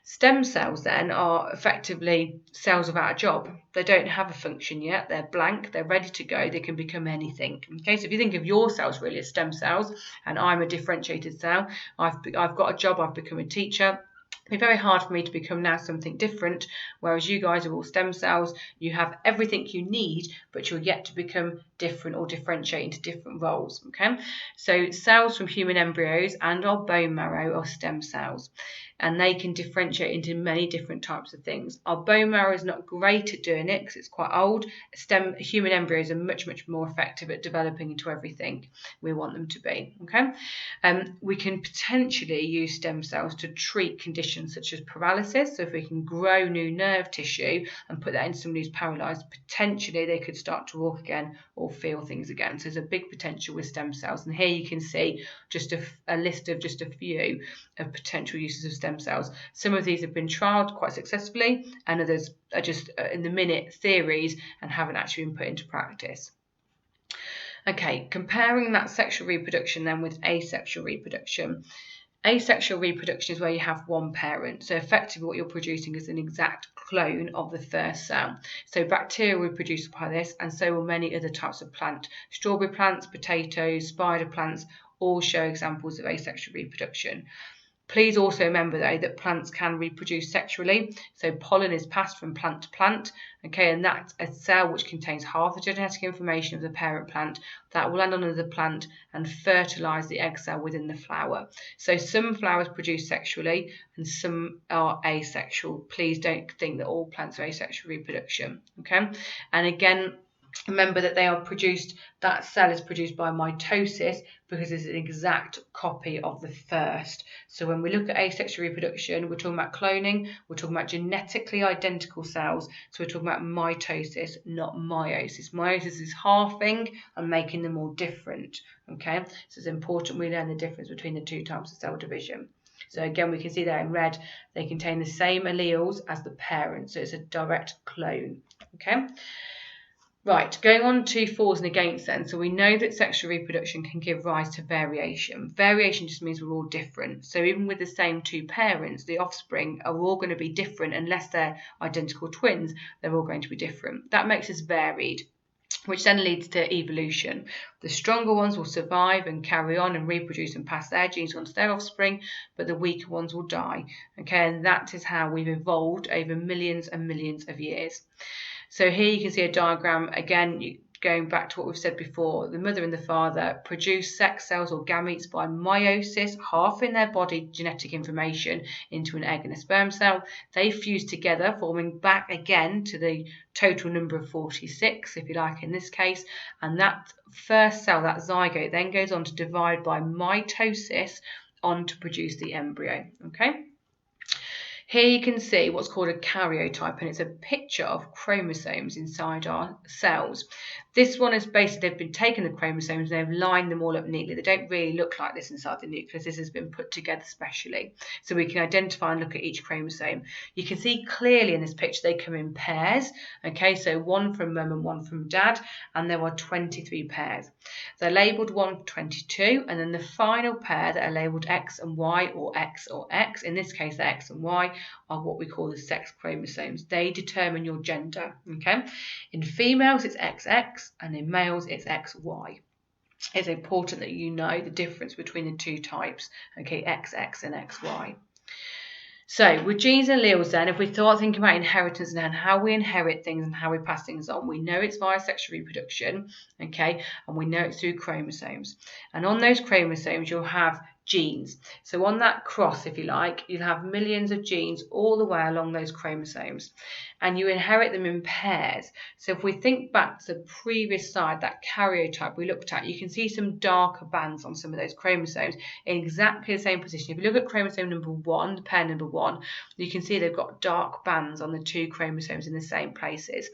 A: Stem cells then are effectively cells without a job. They don't have a function yet. They're blank. They're ready to go. They can become anything. Okay, so if you think of your cells really as stem cells, and I'm a differentiated cell, I've got a job. I've become a teacher. It'd be very hard for me to become now something different, whereas you guys are all stem cells. You have everything you need, but you're yet to become different or differentiate into different roles. Okay, so cells from human embryos and our bone marrow are stem cells, and they can differentiate into many different types of things. Our bone marrow is not great at doing it because it's quite old. Human embryos are much more effective at developing into everything we want them to be. Okay, we can potentially use stem cells to treat conditions such as paralysis. So if we can grow new nerve tissue and put that in somebody who's paralysed, potentially they could start to walk again or feel things again. So there's a big potential with stem cells, and here you can see just a list of just a few of potential uses of stem cells. Some of these have been trialled quite successfully, and others are just in the minute theories and haven't actually been put into practice. Okay, comparing that sexual reproduction then with asexual reproduction. Asexual reproduction is where you have one parent. So effectively what you're producing is an exact clone of the first cell. So bacteria will reproduce by this, and so will many other types of plant. Strawberry plants, potatoes, spider plants all show examples of asexual reproduction. Please also remember though that plants can reproduce sexually, so pollen is passed from plant to plant, okay, and that's a cell which contains half the genetic information of the parent plant that will land on another plant and fertilise the egg cell within the flower. So some flowers produce sexually and some are asexual. Please don't think that all plants are asexual reproduction, okay? And again, remember that they are produced, that cell is produced by mitosis because it's an exact copy of the first. So when we look at asexual reproduction, we're talking about cloning, we're talking about genetically identical cells, so we're talking about mitosis, not meiosis. Meiosis is halving and making them all different, okay? So it's important we learn the difference between the two types of cell division. So again, we can see there in red, they contain the same alleles as the parent, so it's a direct clone, okay? Right, going on to fors and against then. So we know that sexual reproduction can give rise to variation. Variation just means we're all different. So even with the same two parents, the offspring are all going to be different unless they're identical twins, they're all going to be different. That makes us varied, which then leads to evolution. The stronger ones will survive and carry on and reproduce and pass their genes on to their offspring, but the weaker ones will die. Okay, and that is how we've evolved over millions and millions of years. So here you can see a diagram, again, going back to what we've said before, the mother and the father produce sex cells or gametes by meiosis, half in their body genetic information into an egg and a sperm cell. They fuse together, forming back again to the total number of 46, if you like, in this case. And that first cell, that zygote, then goes on to divide by mitosis on to produce the embryo, okay? Here you can see what's called a karyotype, and it's a picture of chromosomes inside our cells. This one is basically, they've been taking the chromosomes and they've lined them all up neatly. They don't really look like this inside the nucleus. This has been put together specially. So we can identify and look at each chromosome. You can see clearly in this picture they come in pairs. Okay, so one from mum and one from dad, and there are 23 pairs. They're labelled 1 to 22, and then the final pair that are labelled X and Y, or X or X, in this case the X and Y, are what we call the sex chromosomes. They determine your gender, okay? In females, it's XX, and in males, it's XY. It's important that you know the difference between the two types, okay, XX and XY. So with genes and alleles then, if we start thinking about inheritance and how we inherit things and how we pass things on, we know it's via sexual reproduction, okay, and we know it's through chromosomes. And on those chromosomes, you'll have genes. So on that cross, if you like, you'll have millions of genes all the way along those chromosomes, and you inherit them in pairs. So if we think back to the previous slide, that karyotype we looked at, you can see some darker bands on some of those chromosomes in exactly the same position. If you look at chromosome number 1, the pair number 1, you can see they've got dark bands on the two chromosomes in the same places.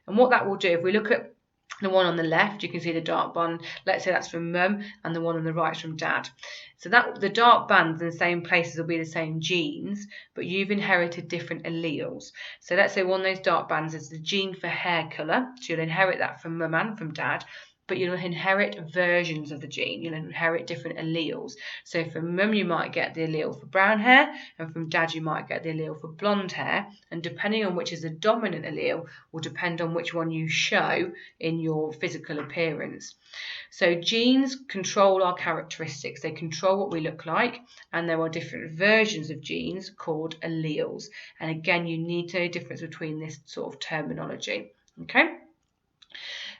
A: And what that will do, if we look at the one on the left, you can see the dark band, let's say that's from mum, and the one on the right is from dad. So that the dark bands in the same places will be the same genes, but you've inherited different alleles. So let's say one of those dark bands is the gene for hair colour, so you'll inherit that from mum and from dad, but you'll inherit versions of the gene, you'll inherit different alleles. So from mum you might get the allele for brown hair, and from dad you might get the allele for blonde hair, and depending on which is the dominant allele will depend on which one you show in your physical appearance. So genes control our characteristics, they control what we look like, and there are different versions of genes called alleles. And again, you need to know the difference between this sort of terminology, okay?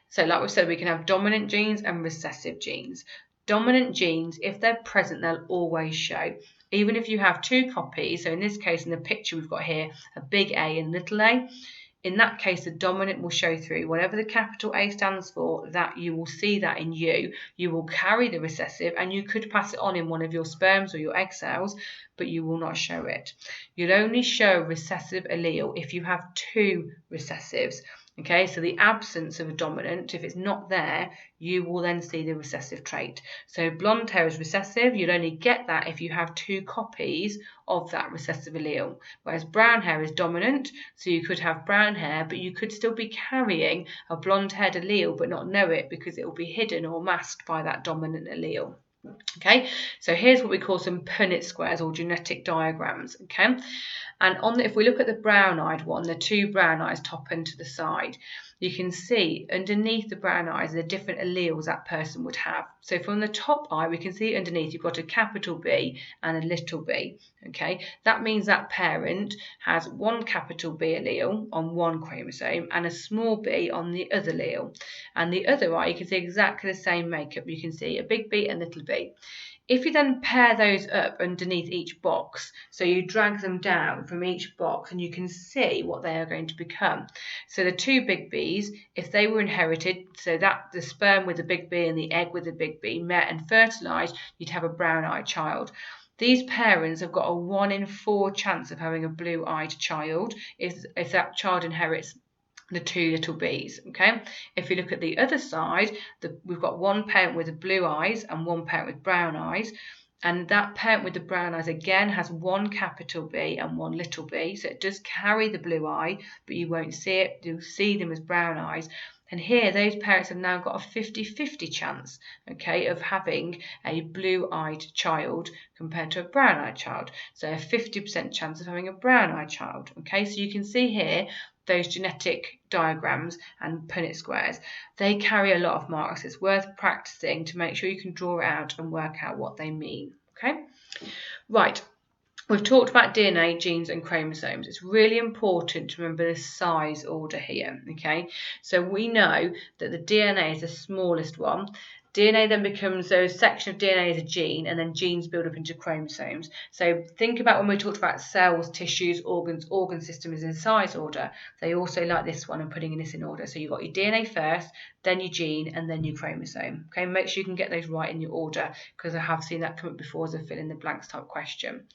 A: So like we've said, we can have dominant genes and recessive genes. Dominant genes, if they're present, they'll always show. Even if you have two copies, so in this case, in the picture we've got here, a big A and little a, in that case, the dominant will show through. Whatever the capital A stands for, that you will see that in you. You will carry the recessive, and you could pass it on in one of your sperms or your egg cells, but you will not show it. You'll only show a recessive allele if you have two recessives. Okay, so the absence of a dominant, if it's not there, you will then see the recessive trait. So blonde hair is recessive, you'll only get that if you have two copies of that recessive allele. Whereas brown hair is dominant, so you could have brown hair, but you could still be carrying a blonde haired allele but not know it because it will be hidden or masked by that dominant allele. Okay, so here's what we call some Punnett squares or genetic diagrams. Okay, and if we look at the brown-eyed one, the two brown eyes top and to the side, you can see underneath the brown eyes the different alleles that person would have. So from the top eye, we can see underneath you've got a capital B and a little b. Okay, that means that parent has one capital B allele on one chromosome and a small b on the other allele. And the other eye, you can see exactly the same makeup. You can see a big B and little b. If you then pair those up underneath each box, so you drag them down from each box and you can see what they are going to become. So the two big Bs, if they were inherited, so that the sperm with the big B and the egg with the big B met and fertilised, you'd have a brown-eyed child. These parents have got a 1 in 4 chance of having a blue-eyed child if that child inherits the two little b's. Okay, if you look at the other side, we've got one parent with blue eyes and one parent with brown eyes, and that parent with the brown eyes again has one capital B and one little b, so it does carry the blue eye, but you won't see it. You'll see them as brown eyes. And here, those parents have now got a 50-50 chance, okay, of having a blue-eyed child compared to a brown-eyed child. So a 50% chance of having a brown-eyed child, okay? So you can see here, those genetic diagrams and Punnett squares, they carry a lot of marks. It's worth practicing to make sure you can draw it out and work out what they mean, okay? Right. We've talked about DNA, genes and chromosomes. It's really important to remember the size order here, okay? So we know that the DNA is the smallest one. DNA then becomes, so a section of DNA is a gene, and then genes build up into chromosomes. So think about when we talked about cells, tissues, organs, organ systems in size order. They also like this one and putting this in order. So you've got your DNA first, then your gene, and then your chromosome. Okay, make sure you can get those right in your order, because I have seen that come up before as a fill in the blanks type question.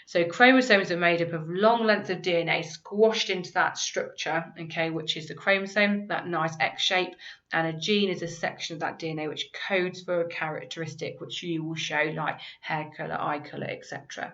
A: So chromosomes are made up of long lengths of DNA squashed into that structure, okay, which is the chromosome, that nice X shape, and a gene is a section of that DNA which codes for a characteristic which you will show, like hair colour, eye colour, etc.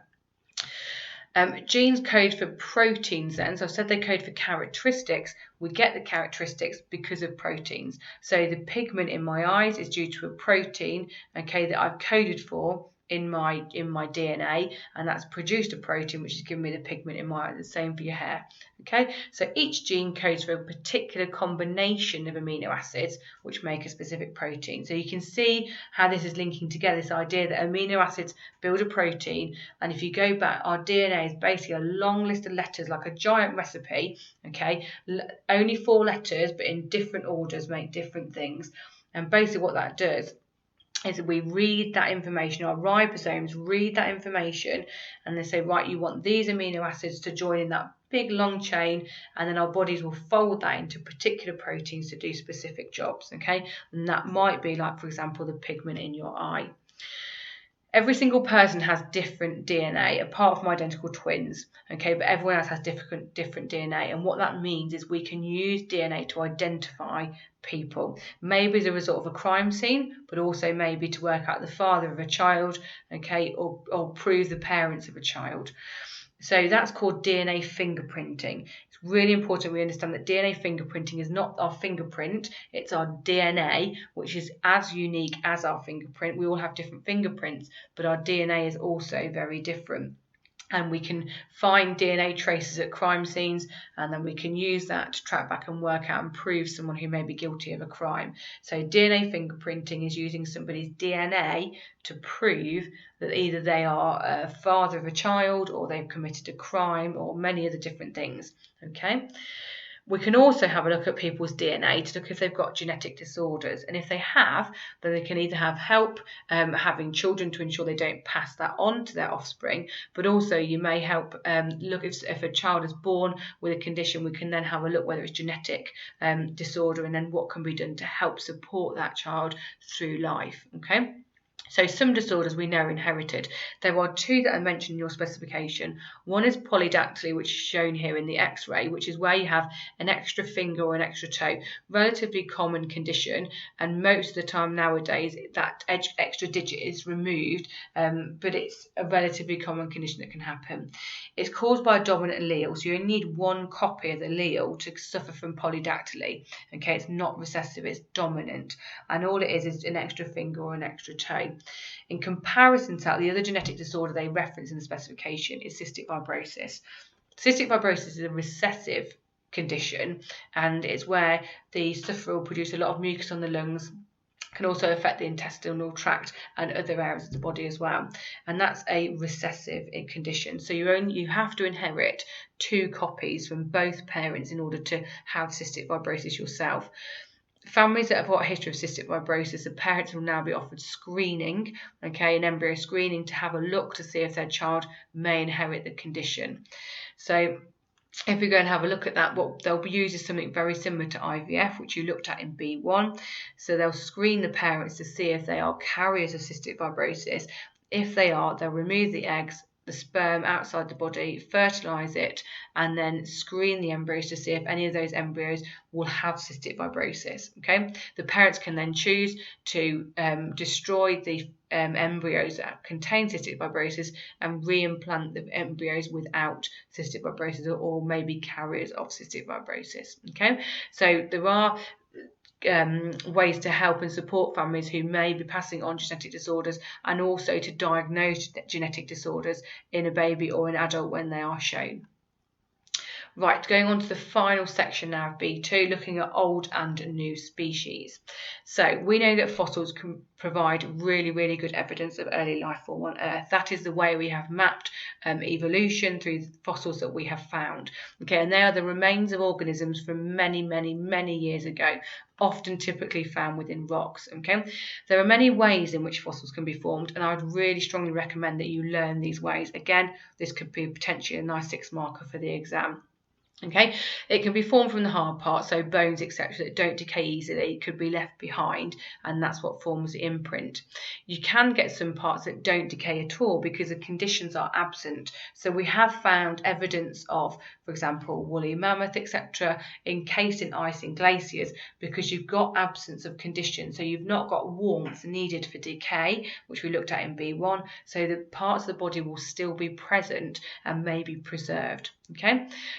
A: Genes code for proteins then, so I said they code for characteristics. We get the characteristics because of proteins. So the pigment in my eyes is due to a protein, okay, that I've coded for in my DNA, and that's produced a protein which is giving me the pigment in my eye. The same for your hair. Okay, so each gene codes for a particular combination of amino acids which make a specific protein. So you can see how this is linking together, this idea that amino acids build a protein, and if you go back, our DNA is basically a long list of letters, like a giant recipe, okay, only 4 letters but in different orders make different things. And basically what that does is that we read that information, our ribosomes read that information, and they say, right, you want these amino acids to join in that big long chain, and then our bodies will fold that into particular proteins to do specific jobs, okay? And that might be like, for example, the pigment in your eye. Every single person has different DNA, apart from identical twins, okay? But everyone else has different DNA, and what that means is we can use DNA to identify people, maybe as a result of a crime scene, but also maybe to work out the father of a child, okay, or prove the parents of a child. So that's called DNA fingerprinting. It's really important we understand that DNA fingerprinting is not our fingerprint, it's our DNA, which is as unique as our fingerprint. We all have different fingerprints, but our DNA is also very different. And we can find DNA traces at crime scenes, and then we can use that to track back and work out and prove someone who may be guilty of a crime. So DNA fingerprinting is using somebody's DNA to prove that either they are a father of a child, or they've committed a crime, or many other different things. Okay. We can also have a look at people's DNA to look if they've got genetic disorders. And if they have, then they can either have help having children to ensure they don't pass that on to their offspring, but also you may help look if a child is born with a condition, we can then have a look whether it's genetic disorder, and then what can be done to help support that child through life, okay? So some disorders we know are inherited. There are 2 that I mentioned in your specification. One is polydactyly, which is shown here in the X-ray, which is where you have an extra finger or an extra toe. Relatively common condition, and most of the time nowadays that extra digit is removed, but it's a relatively common condition that can happen. It's caused by a dominant allele, so you only need 1 copy of the allele to suffer from polydactyly. Okay, it's not recessive, it's dominant, and all it is an extra finger or an extra toe. In comparison to that, the other genetic disorder they reference in the specification is cystic fibrosis. Cystic fibrosis is a recessive condition, and it's where the sufferer will produce a lot of mucus on the lungs, can also affect the intestinal tract and other areas of the body as well. And that's a recessive condition. So you have to inherit 2 copies from both parents in order to have cystic fibrosis yourself. Families that have got a history of cystic fibrosis, the parents will now be offered screening, an embryo screening, to have a look to see if their child may inherit the condition. So if we go and have a look at that, what they'll use is something very similar to IVF, which you looked at in B1. So they'll screen the parents to see if they are carriers of cystic fibrosis. If they are, they'll remove the eggs, the sperm outside the body, fertilise it, and then screen the embryos to see if any of those embryos will have cystic fibrosis. The parents can then choose to destroy the embryos that contain cystic fibrosis and reimplant the embryos without cystic fibrosis, or maybe carriers of cystic fibrosis. So there are ways to help and support families who may be passing on genetic disorders, and also to diagnose genetic disorders in a baby or an adult when they are shown. Right, going on to the final section now of B2, looking at old and new species. So we know that fossils can provide really, really good evidence of early life form on Earth. That is the way we have mapped evolution through the fossils that we have found. And they are the remains of organisms from many, many, many years ago, often typically found within rocks. There are many ways in which fossils can be formed, and I would really strongly recommend that you learn these ways. Again, this could be potentially a nice 6 marker for the exam. It can be formed from the hard parts, so bones, etc., that don't decay easily, could be left behind, and that's what forms the imprint. You can get some parts that don't decay at all because the conditions are absent. So we have found evidence of, for example, woolly mammoth, etc., encased in ice in glaciers, because you've got absence of conditions. So you've not got warmth needed for decay, which we looked at in B1, so the parts of the body will still be present and may be preserved.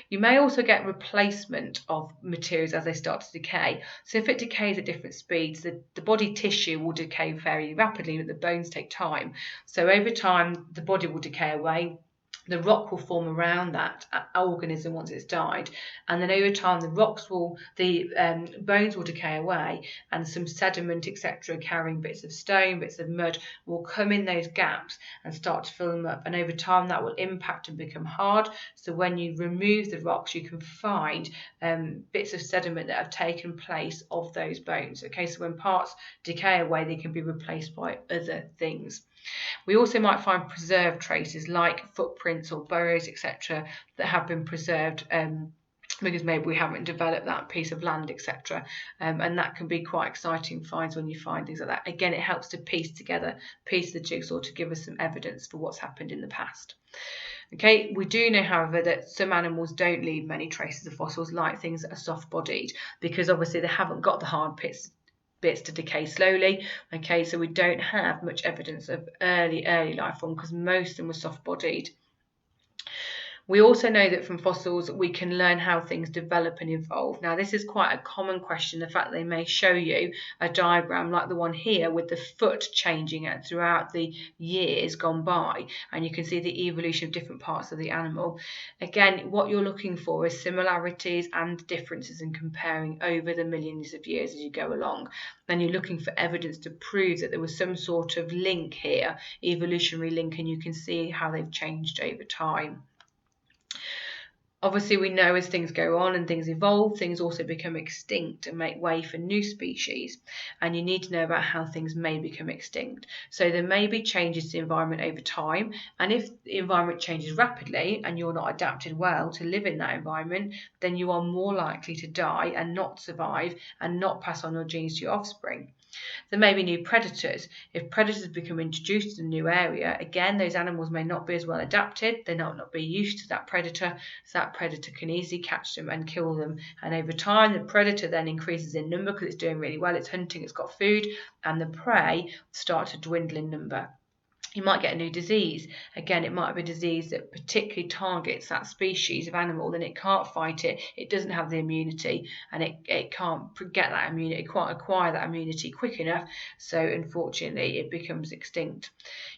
A: You may also get replacement of materials as they start to decay. So if it decays at different speeds, the body tissue will decay very rapidly, but the bones take time. So over time, the body will decay away. The rock will form around that organism once it's died, and then over time the bones will decay away, and some sediment, etc., carrying bits of stone, bits of mud, will come in those gaps and start to fill them up, and over time that will impact and become hard. So when you remove the rocks, you can find bits of sediment that have taken place of those bones. So when parts decay away, they can be replaced by other things. We also might find preserved traces like footprints or burrows, etc., that have been preserved because maybe we haven't developed that piece of land, etc. And that can be quite exciting finds when you find things like that. Again, it helps to piece the jigsaw to give us some evidence for what's happened in the past. We do know, however, that some animals don't leave many traces of fossils, like things that are soft-bodied, because obviously they haven't got the hard bits to decay slowly. So we don't have much evidence of early life form because most of them were soft-bodied. We also know that from fossils we can learn how things develop and evolve. Now this is quite a common question, the fact that they may show you a diagram like the one here with the foot changing throughout the years gone by, and you can see the evolution of different parts of the animal. Again, what you're looking for is similarities and differences in comparing over the millions of years as you go along. Then you're looking for evidence to prove that there was some sort of link here, evolutionary link, and you can see how they've changed over time. Obviously, we know as things go on and things evolve, things also become extinct and make way for new species. And you need to know about how things may become extinct. So there may be changes to the environment over time. And if the environment changes rapidly and you're not adapted well to live in that environment, then you are more likely to die and not survive and not pass on your genes to your offspring. There may be new predators. If predators become introduced in a new area, again, those animals may not be as well adapted. They might not be used to that predator, so that predator can easily catch them and kill them. And over time, the predator then increases in number because it's doing really well. It's hunting, it's got food, and the prey start to dwindle in number. You might get a new disease. Again, it might be a disease that particularly targets that species of animal, then it can't fight it, it doesn't have the immunity, and it can't get that immunity, it can't acquire that immunity quick enough, so unfortunately it becomes extinct.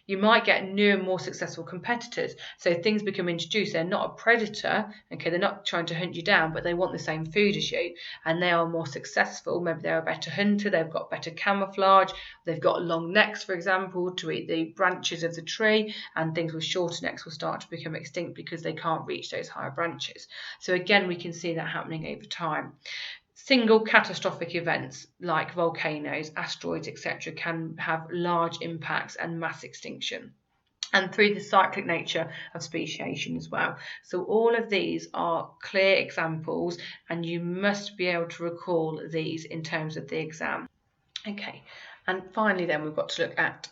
A: You might get new and more successful competitors, so things become introduced, they're not a predator, okay, they're not trying to hunt you down, but they want the same food as you, and they are more successful. Maybe they're a better hunter, they've got better camouflage, they've got long necks, for example, to eat the branches of the tree, and things with shorter necks will start to become extinct because they can't reach those higher branches. So again, we can see that happening over time. Single catastrophic events like volcanoes, asteroids, etc. can have large impacts and mass extinction, and through the cyclic nature of speciation as well. So all of these are clear examples, and you must be able to recall these in terms of the exam. Okay, and finally then we've got to look at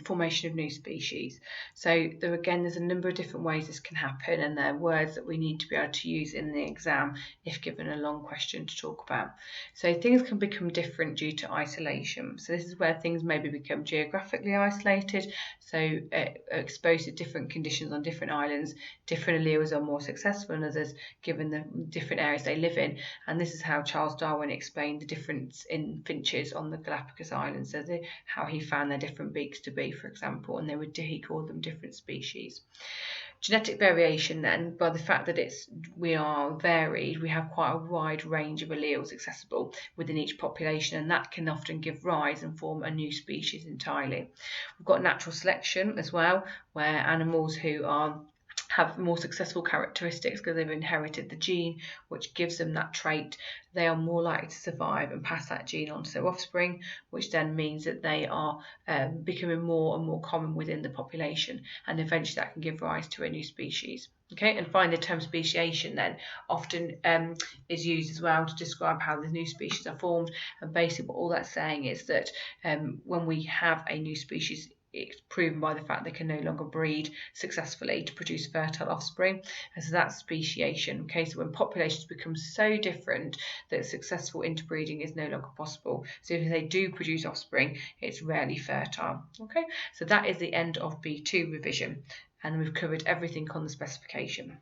A: formation of new species. So there's a number of different ways this can happen, and they're words that we need to be able to use in the exam if given a long question to talk about. So things can become different due to isolation. So this is where things maybe become geographically isolated, so exposed to different conditions on different islands. Different alleles are more successful than others given the different areas they live in, and this is how Charles Darwin explained the difference in finches on the Galapagos Islands, so how he found their different beaks to be, for example, and he called them different species. Genetic variation then, by the fact that we are varied, we have quite a wide range of alleles accessible within each population, and that can often give rise and form a new species entirely. We've got natural selection as well, where animals who have more successful characteristics because they've inherited the gene which gives them that trait, they are more likely to survive and pass that gene on to their offspring, which then means that they are becoming more and more common within the population, and eventually that can give rise to a new species. Okay, and finally the term speciation then often is used as well to describe how the new species are formed, and basically what all that's saying is that when we have a new species, it's proven by the fact they can no longer breed successfully to produce fertile offspring, and so that's speciation. Okay, so when populations become so different that successful interbreeding is no longer possible, so if they do produce offspring, it's rarely fertile. Okay, so that is the end of B2 revision, and we've covered everything on the specification.